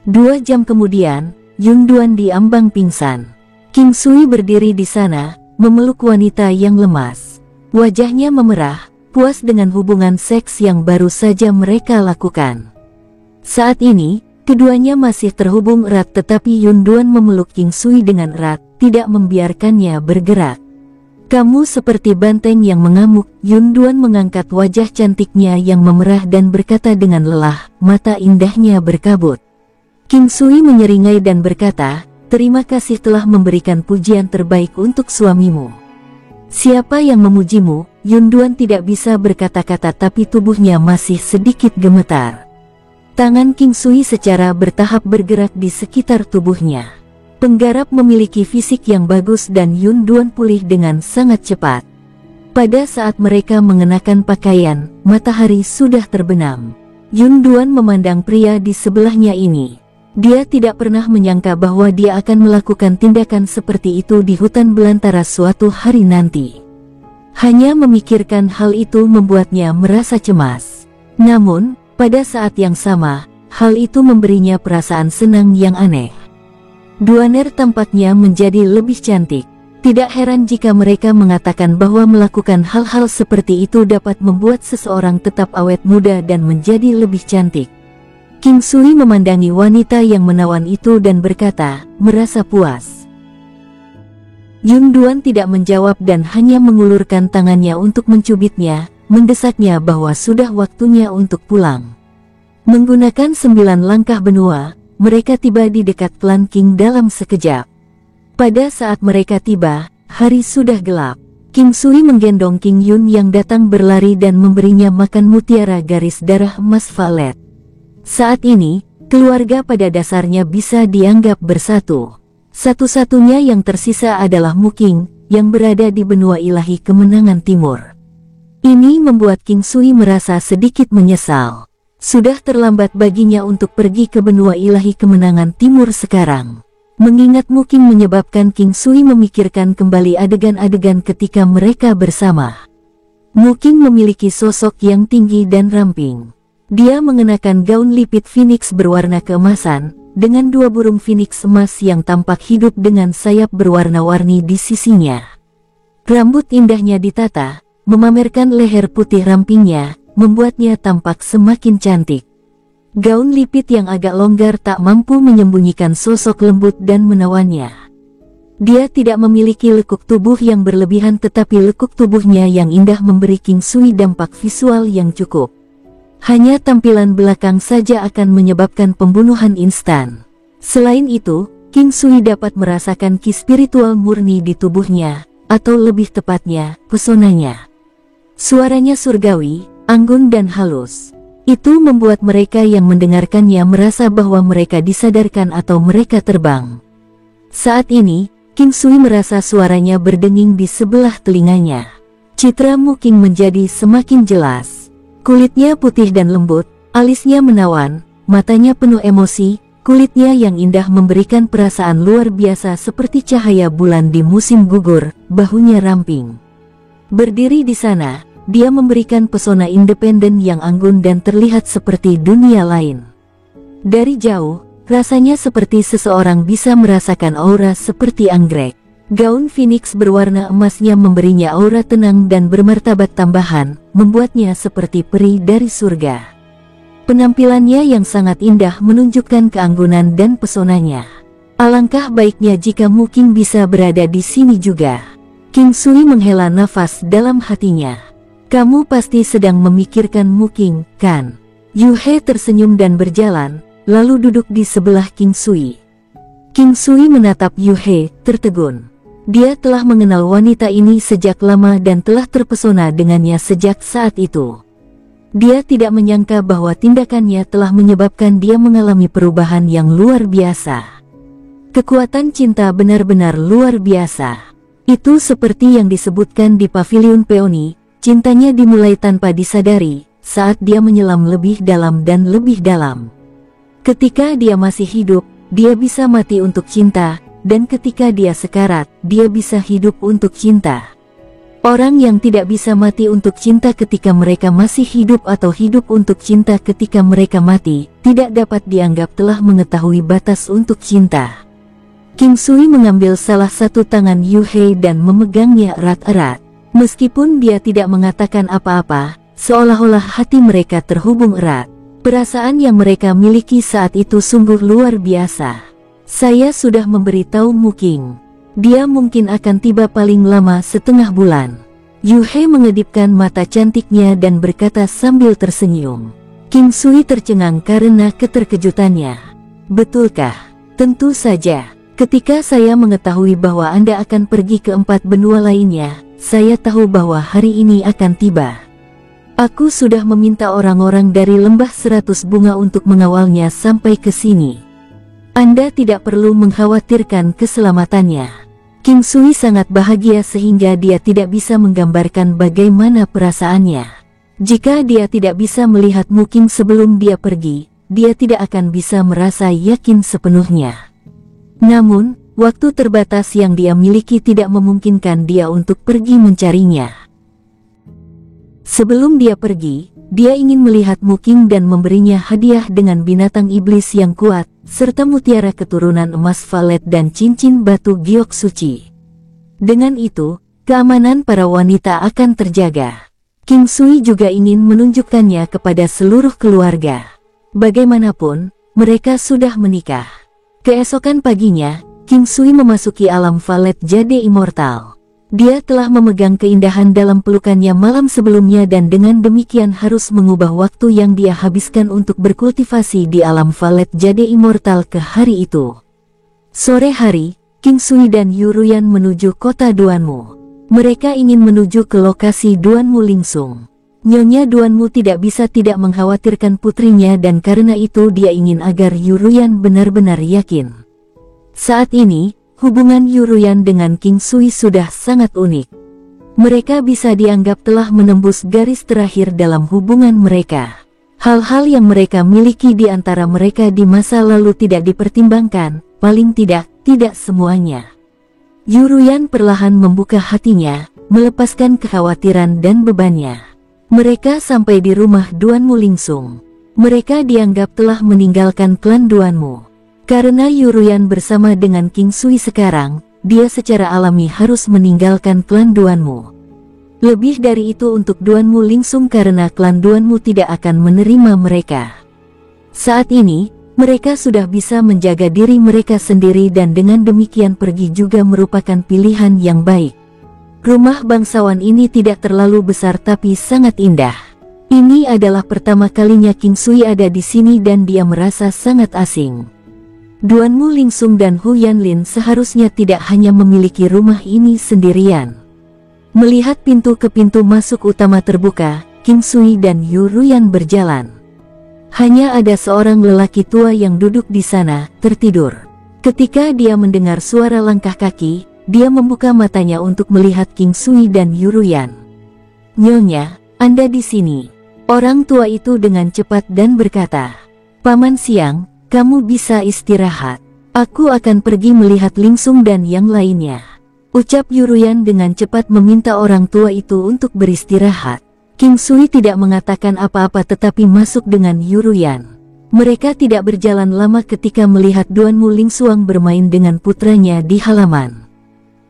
2 jam kemudian, Yun Duan diambang pingsan. King Sui berdiri di sana, memeluk wanita yang lemas. Wajahnya memerah, puas dengan hubungan seks yang baru saja mereka lakukan. Saat ini, keduanya masih terhubung erat tetapi Yun Duan memeluk King Sui dengan erat, tidak membiarkannya bergerak. Kamu seperti banteng yang mengamuk. Yun Duan mengangkat wajah cantiknya yang memerah dan berkata dengan lelah, mata indahnya berkabut. King Sui menyeringai dan berkata, terima kasih telah memberikan pujian terbaik untuk suamimu. Siapa yang memujimu? Yun Duan tidak bisa berkata-kata tapi tubuhnya masih sedikit gemetar. Tangan King Sui secara bertahap bergerak di sekitar tubuhnya. Penggarap memiliki fisik yang bagus dan Yun Duan pulih dengan sangat cepat. Pada saat mereka mengenakan pakaian, matahari sudah terbenam. Yun Duan memandang pria di sebelahnya ini. Dia tidak pernah menyangka bahwa dia akan melakukan tindakan seperti itu di hutan belantara suatu hari nanti. Hanya memikirkan hal itu membuatnya merasa cemas. Namun, pada saat yang sama, hal itu memberinya perasaan senang yang aneh. Duaner tampaknya menjadi lebih cantik. Tidak heran jika mereka mengatakan bahwa melakukan hal-hal seperti itu dapat membuat seseorang tetap awet muda dan menjadi lebih cantik. King Sui memandangi wanita yang menawan itu dan berkata, merasa puas. Yun Duan tidak menjawab dan hanya mengulurkan tangannya untuk mencubitnya, mendesaknya bahwa sudah waktunya untuk pulang. Menggunakan 9 langkah benua, mereka tiba di dekat klan King dalam sekejap. Pada saat mereka tiba, hari sudah gelap. King Sui menggendong King Yun yang datang berlari dan memberinya makan mutiara garis darah emas valet. Saat ini, keluarga pada dasarnya bisa dianggap bersatu. Satu-satunya yang tersisa adalah Mu King, yang berada di benua ilahi kemenangan timur. Ini membuat King Sui merasa sedikit menyesal. Sudah terlambat baginya untuk pergi ke benua ilahi kemenangan timur sekarang. Mengingat Mu King menyebabkan King Sui memikirkan kembali adegan-adegan ketika mereka bersama. Mu King memiliki sosok yang tinggi dan ramping. Dia mengenakan gaun lipit phoenix berwarna keemasan, dengan 2 burung phoenix emas yang tampak hidup dengan sayap berwarna-warni di sisinya. Rambut indahnya ditata, memamerkan leher putih rampingnya, membuatnya tampak semakin cantik. Gaun lipit yang agak longgar tak mampu menyembunyikan sosok lembut dan menawannya. Dia tidak memiliki lekuk tubuh yang berlebihan, tetapi lekuk tubuhnya yang indah memberi King Sui dampak visual yang cukup. Hanya tampilan belakang saja akan menyebabkan pembunuhan instan. Selain itu, King Sui dapat merasakan ki spiritual murni di tubuhnya, atau lebih tepatnya, pesonanya. Suaranya surgawi, anggun dan halus. Itu membuat mereka yang mendengarkannya merasa bahwa mereka disadarkan atau mereka terbang. Saat ini, King Sui merasa suaranya berdenging di sebelah telinganya. Citra Mu King menjadi semakin jelas. Kulitnya putih dan lembut, alisnya menawan, matanya penuh emosi, kulitnya yang indah memberikan perasaan luar biasa seperti cahaya bulan di musim gugur, bahunya ramping. Berdiri di sana, dia memberikan pesona independen yang anggun dan terlihat seperti dunia lain. Dari jauh, rasanya seperti seseorang bisa merasakan aura seperti anggrek. Gaun phoenix berwarna emasnya memberinya aura tenang dan bermartabat tambahan, membuatnya seperti peri dari surga. Penampilannya yang sangat indah menunjukkan keanggunan dan pesonanya. Alangkah baiknya jika Mu King bisa berada di sini juga. King Sui menghela nafas dalam hatinya. Kamu pasti sedang memikirkan Mu King, kan? Yu He tersenyum dan berjalan, lalu duduk di sebelah King Sui. King Sui menatap Yu He, tertegun. Dia telah mengenal wanita ini sejak lama dan telah terpesona dengannya sejak saat itu. Dia tidak menyangka bahwa tindakannya telah menyebabkan dia mengalami perubahan yang luar biasa. Kekuatan cinta benar-benar luar biasa. Itu seperti yang disebutkan di Pavilion Peony. Cintanya dimulai tanpa disadari, saat dia menyelam lebih dalam dan lebih dalam. Ketika dia masih hidup, dia bisa mati untuk cinta, dan ketika dia sekarat, dia bisa hidup untuk cinta. Orang yang tidak bisa mati untuk cinta ketika mereka masih hidup atau hidup untuk cinta ketika mereka mati, tidak dapat dianggap telah mengetahui batas untuk cinta. King Sui mengambil salah satu tangan Yu He dan memegangnya erat-erat. Meskipun dia tidak mengatakan apa-apa, seolah-olah hati mereka terhubung erat. Perasaan yang mereka miliki saat itu sungguh luar biasa. Saya sudah memberitahu Mu King. Dia mungkin akan tiba paling lama setengah bulan. Yu He mengedipkan mata cantiknya dan berkata sambil tersenyum. King Sui tercengang karena keterkejutannya. Betulkah? Tentu saja. Ketika saya mengetahui bahwa Anda akan pergi ke 4 benua lainnya, saya tahu bahwa hari ini akan tiba. Aku sudah meminta orang-orang dari Lembah 100 Bunga untuk mengawalnya sampai ke sini. Anda tidak perlu mengkhawatirkan keselamatannya. King Sui sangat bahagia sehingga dia tidak bisa menggambarkan bagaimana perasaannya. Jika dia tidak bisa melihat Mu King sebelum dia pergi, dia tidak akan bisa merasa yakin sepenuhnya. Namun, waktu terbatas yang dia miliki tidak memungkinkan dia untuk pergi mencarinya. Sebelum dia pergi, dia ingin melihat Mu King dan memberinya hadiah dengan binatang iblis yang kuat, serta mutiara keturunan emas valet dan cincin batu giok suci. Dengan itu, keamanan para wanita akan terjaga. King Sui juga ingin menunjukkannya kepada seluruh keluarga. Bagaimanapun, mereka sudah menikah. Keesokan paginya, King Sui memasuki alam valet Jade Immortal. Dia telah memegang keindahan dalam pelukannya malam sebelumnya dan dengan demikian harus mengubah waktu yang dia habiskan untuk berkultivasi di alam Valet Jade Immortal ke hari itu. Sore hari, King Sui dan Yuruyan menuju kota Duanmu. Mereka ingin menuju ke lokasi Duanmu Lingsung. Nyonya Duanmu tidak bisa tidak mengkhawatirkan putrinya dan karena itu dia ingin agar Yuruyan benar-benar yakin. Saat ini, hubungan Yuruyan dengan King Sui sudah sangat unik. Mereka bisa dianggap telah menembus garis terakhir dalam hubungan mereka. Hal-hal yang mereka miliki di antara mereka di masa lalu tidak dipertimbangkan, paling tidak semuanya. Yuruyan perlahan membuka hatinya, melepaskan kekhawatiran dan bebannya. Mereka sampai di rumah Duanmu Lingsung. Mereka dianggap telah meninggalkan klan Duanmu. Karena Yuruyan bersama dengan King Sui sekarang, dia secara alami harus meninggalkan klan Duanmu. Lebih dari itu untuk Duanmu Lingsung karena klan Duanmu tidak akan menerima mereka. Saat ini, mereka sudah bisa menjaga diri mereka sendiri dan dengan demikian pergi juga merupakan pilihan yang baik. Rumah bangsawan ini tidak terlalu besar tapi sangat indah. Ini adalah pertama kalinya King Sui ada di sini dan dia merasa sangat asing. Duanmu Lingsung dan Hu Yanlin seharusnya tidak hanya memiliki rumah ini sendirian. Melihat pintu ke pintu masuk utama terbuka, King Sui dan Yuruyan berjalan. Hanya ada seorang lelaki tua yang duduk di sana, tertidur. Ketika dia mendengar suara langkah kaki, dia membuka matanya untuk melihat King Sui dan Yuruyan. "Nyonya, Anda di sini." Orang tua itu dengan cepat dan berkata, "Paman Siang, kamu bisa istirahat. Aku akan pergi melihat Lingsung dan yang lainnya." Ucap Yuruyan dengan cepat meminta orang tua itu untuk beristirahat. King Sui tidak mengatakan apa-apa tetapi masuk dengan Yuruyan. Mereka tidak berjalan lama ketika melihat Duanmu Lingsung bermain dengan putranya di halaman.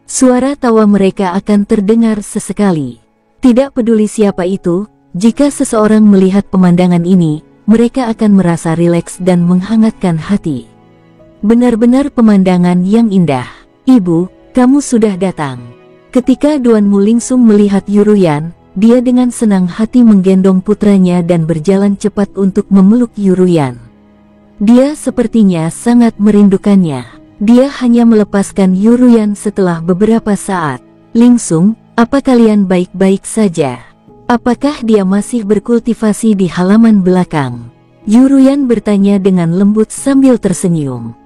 Suara tawa mereka akan terdengar sesekali. Tidak peduli siapa itu, jika seseorang melihat pemandangan ini, mereka akan merasa rileks dan menghangatkan hati. Benar-benar pemandangan yang indah. "Ibu, kamu sudah datang." Ketika Duanmu Lingsung melihat Yuruyan, dia dengan senang hati menggendong putranya dan berjalan cepat untuk memeluk Yuruyan. Dia sepertinya sangat merindukannya. Dia hanya melepaskan Yuruyan setelah beberapa saat. "Lingsung, apa kalian baik-baik saja? Apakah dia masih berkultivasi di halaman belakang?" Yuruyan bertanya dengan lembut sambil tersenyum.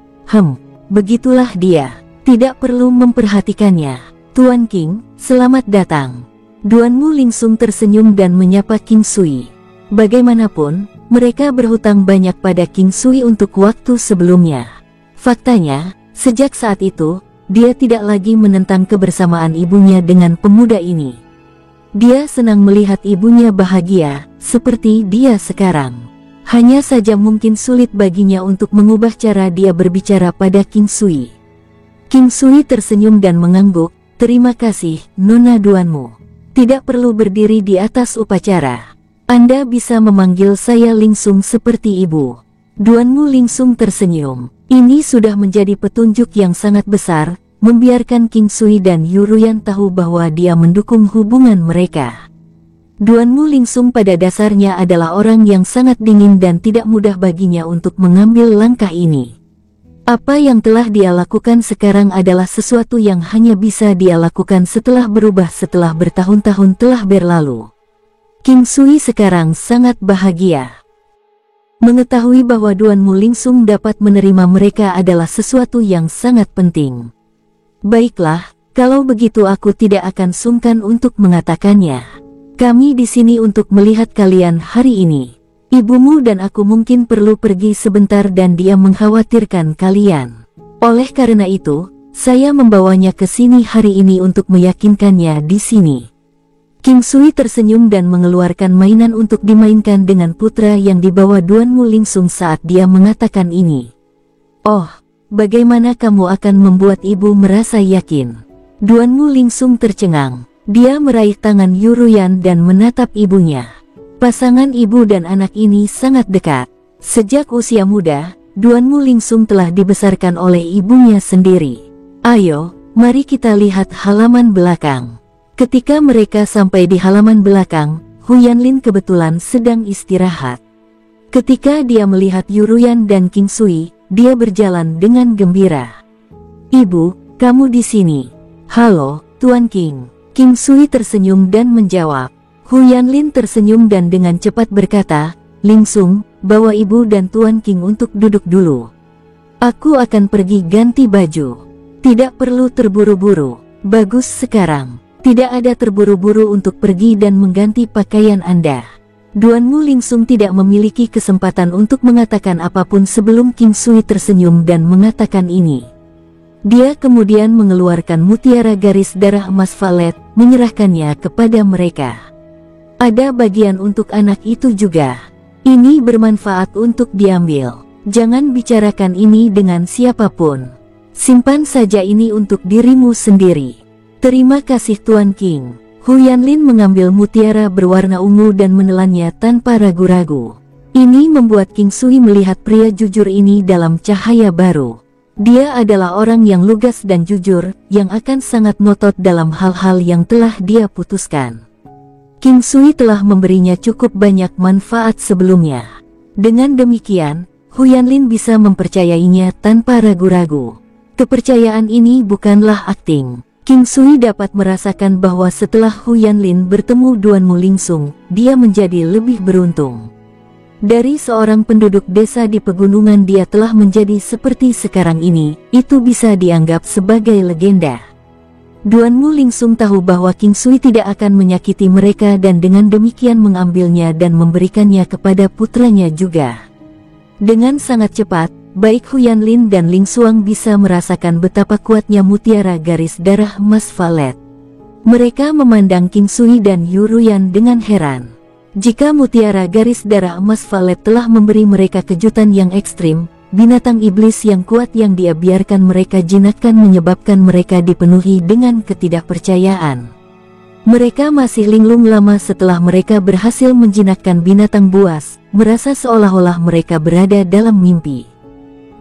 Begitulah dia. Tidak perlu memperhatikannya. Tuan King, selamat datang." Duanmu Lingsung tersenyum dan menyapa King Sui. Bagaimanapun, mereka berhutang banyak pada King Sui untuk waktu sebelumnya. Faktanya, sejak saat itu, dia tidak lagi menentang kebersamaan ibunya dengan pemuda ini. Dia senang melihat ibunya bahagia, seperti dia sekarang. Hanya saja mungkin sulit baginya untuk mengubah cara dia berbicara pada King Sui. King Sui tersenyum dan mengangguk, "Terima kasih, Nona Duanmu. Tidak perlu berdiri di atas upacara. Anda bisa memanggil saya Lingsung seperti ibu." Duanmu Lingsung tersenyum. Ini sudah menjadi petunjuk yang sangat besar, membiarkan King Sui dan Yuruyan tahu bahwa dia mendukung hubungan mereka. Duanmu Lingsung pada dasarnya adalah orang yang sangat dingin dan tidak mudah baginya untuk mengambil langkah ini. Apa yang telah dia lakukan sekarang adalah sesuatu yang hanya bisa dia lakukan setelah berubah setelah bertahun-tahun telah berlalu. King Sui sekarang sangat bahagia. Mengetahui bahwa Duanmu Lingsung dapat menerima mereka adalah sesuatu yang sangat penting. "Baiklah, kalau begitu aku tidak akan sungkan untuk mengatakannya. Kami di sini untuk melihat kalian hari ini. Ibumu dan aku mungkin perlu pergi sebentar dan dia mengkhawatirkan kalian. Oleh karena itu, saya membawanya ke sini hari ini untuk meyakinkannya di sini." King Sui tersenyum dan mengeluarkan mainan untuk dimainkan dengan putra yang dibawa Duanmu Lingsung saat dia mengatakan ini. "Oh, bagaimana kamu akan membuat ibu merasa yakin?" Duanmu Lingsung tercengang. Dia meraih tangan Yuruyan dan menatap ibunya. Pasangan ibu dan anak ini sangat dekat. Sejak usia muda, Duanmu Lingsung telah dibesarkan oleh ibunya sendiri. "Ayo, Mari kita lihat halaman belakang. Ketika mereka sampai di halaman belakang, Hu Yanlin kebetulan sedang istirahat. Ketika dia melihat Yuruyan dan King Sui, dia berjalan dengan gembira. "Ibu, kamu di sini." "Halo, Tuan King." King Sui tersenyum dan menjawab. Hu Yanlin tersenyum dan dengan cepat berkata, "Lingsung, bawa ibu dan Tuan King untuk duduk dulu. Aku akan pergi ganti baju." "Tidak perlu terburu-buru. Bagus sekarang. Tidak ada terburu-buru untuk pergi dan mengganti pakaian Anda." Duanmu Lingsung tidak memiliki kesempatan untuk mengatakan apapun sebelum King Sui tersenyum dan mengatakan ini. Dia kemudian mengeluarkan mutiara garis darah emas valet, menyerahkannya kepada mereka. "Ada bagian untuk anak itu juga. Ini bermanfaat untuk diambil. Jangan bicarakan ini dengan siapapun. Simpan saja ini untuk dirimu sendiri." "Terima kasih Tuan King." Hu Yanlin mengambil mutiara berwarna ungu dan menelannya tanpa ragu-ragu. Ini membuat King Sui melihat pria jujur ini dalam cahaya baru. Dia adalah orang yang lugas dan jujur, yang akan sangat ngotot dalam hal-hal yang telah dia putuskan. King Sui telah memberinya cukup banyak manfaat sebelumnya. Dengan demikian, Hu Yanlin bisa mempercayainya tanpa ragu-ragu. Kepercayaan ini bukanlah akting. King Sui dapat merasakan bahwa setelah Hu Yanlin bertemu Duanmu Lingsung, dia menjadi lebih beruntung. Dari seorang penduduk desa di pegunungan dia telah menjadi seperti sekarang ini, itu bisa dianggap sebagai legenda. Duanmu Lingsung tahu bahwa King Sui tidak akan menyakiti mereka dan dengan demikian mengambilnya dan memberikannya kepada putranya juga. Dengan sangat cepat, baik Hu Yanlin dan Ling Xuang bisa merasakan betapa kuatnya mutiara garis darah emas valet. Mereka memandang King Sui dan Yuruyan dengan heran. Jika mutiara garis darah emas valet telah memberi mereka kejutan yang ekstrim, binatang iblis yang kuat yang dia biarkan mereka jinakkan menyebabkan mereka dipenuhi dengan ketidakpercayaan. Mereka masih linglung lama setelah mereka berhasil menjinakkan binatang buas, merasa seolah-olah mereka berada dalam mimpi.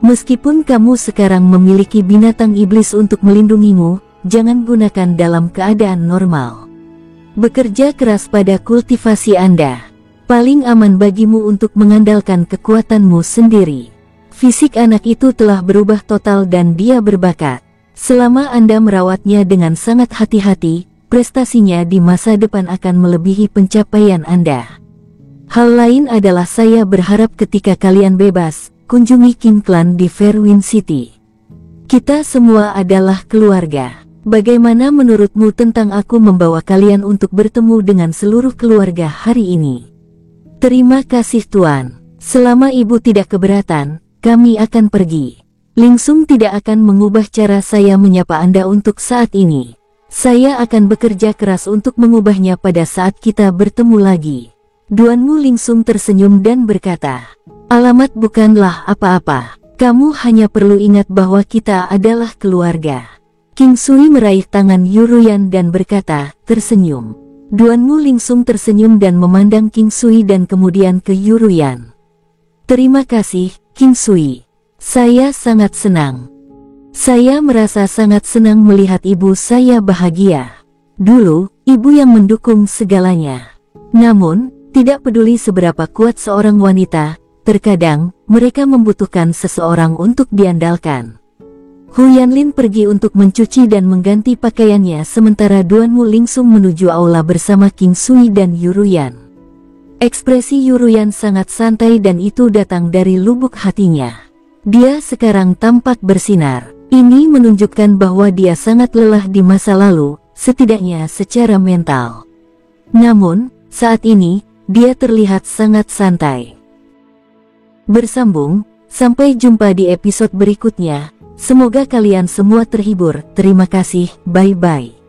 Meskipun kamu sekarang memiliki binatang iblis untuk melindungimu, jangan gunakan dalam keadaan normal. Bekerja keras pada kultivasi Anda. Paling aman bagimu untuk mengandalkan kekuatanmu sendiri. Fisik anak itu telah berubah total dan dia berbakat. Selama Anda merawatnya dengan sangat hati-hati, prestasinya di masa depan akan melebihi pencapaian Anda. Hal lain adalah saya berharap ketika kalian bebas, kunjungi King Clan di Fairwind City. Kita semua adalah keluarga. Bagaimana menurutmu tentang aku membawa kalian untuk bertemu dengan seluruh keluarga hari ini? Terima kasih Tuan. Selama ibu tidak keberatan, kami akan pergi. Lingsung tidak akan mengubah cara saya menyapa Anda untuk saat ini. Saya akan bekerja keras untuk mengubahnya pada saat kita bertemu lagi. Duanmu Lingsung tersenyum dan berkata, alamat bukanlah apa-apa. Kamu hanya perlu ingat bahwa kita adalah keluarga. King Sui meraih tangan Yuruyan dan berkata, tersenyum. Duanmu Lingsung tersenyum dan memandang King Sui dan kemudian ke Yuruyan. Terima kasih, King Sui. Saya sangat senang. Saya merasa sangat senang melihat ibu saya bahagia. Dulu, ibu yang mendukung segalanya. Namun, tidak peduli seberapa kuat seorang wanita, terkadang, mereka membutuhkan seseorang untuk diandalkan. Hu Yanlin pergi untuk mencuci dan mengganti pakaiannya sementara Duanmu Lingsung menuju aula bersama King Sui dan Yuruyan. Ekspresi Yuruyan sangat santai dan itu datang dari lubuk hatinya. Dia sekarang tampak bersinar. Ini menunjukkan bahwa dia sangat lelah di masa lalu, setidaknya secara mental. Namun, saat ini, dia terlihat sangat santai. Bersambung, sampai jumpa di episode berikutnya. Semoga kalian semua terhibur. Terima kasih, bye-bye.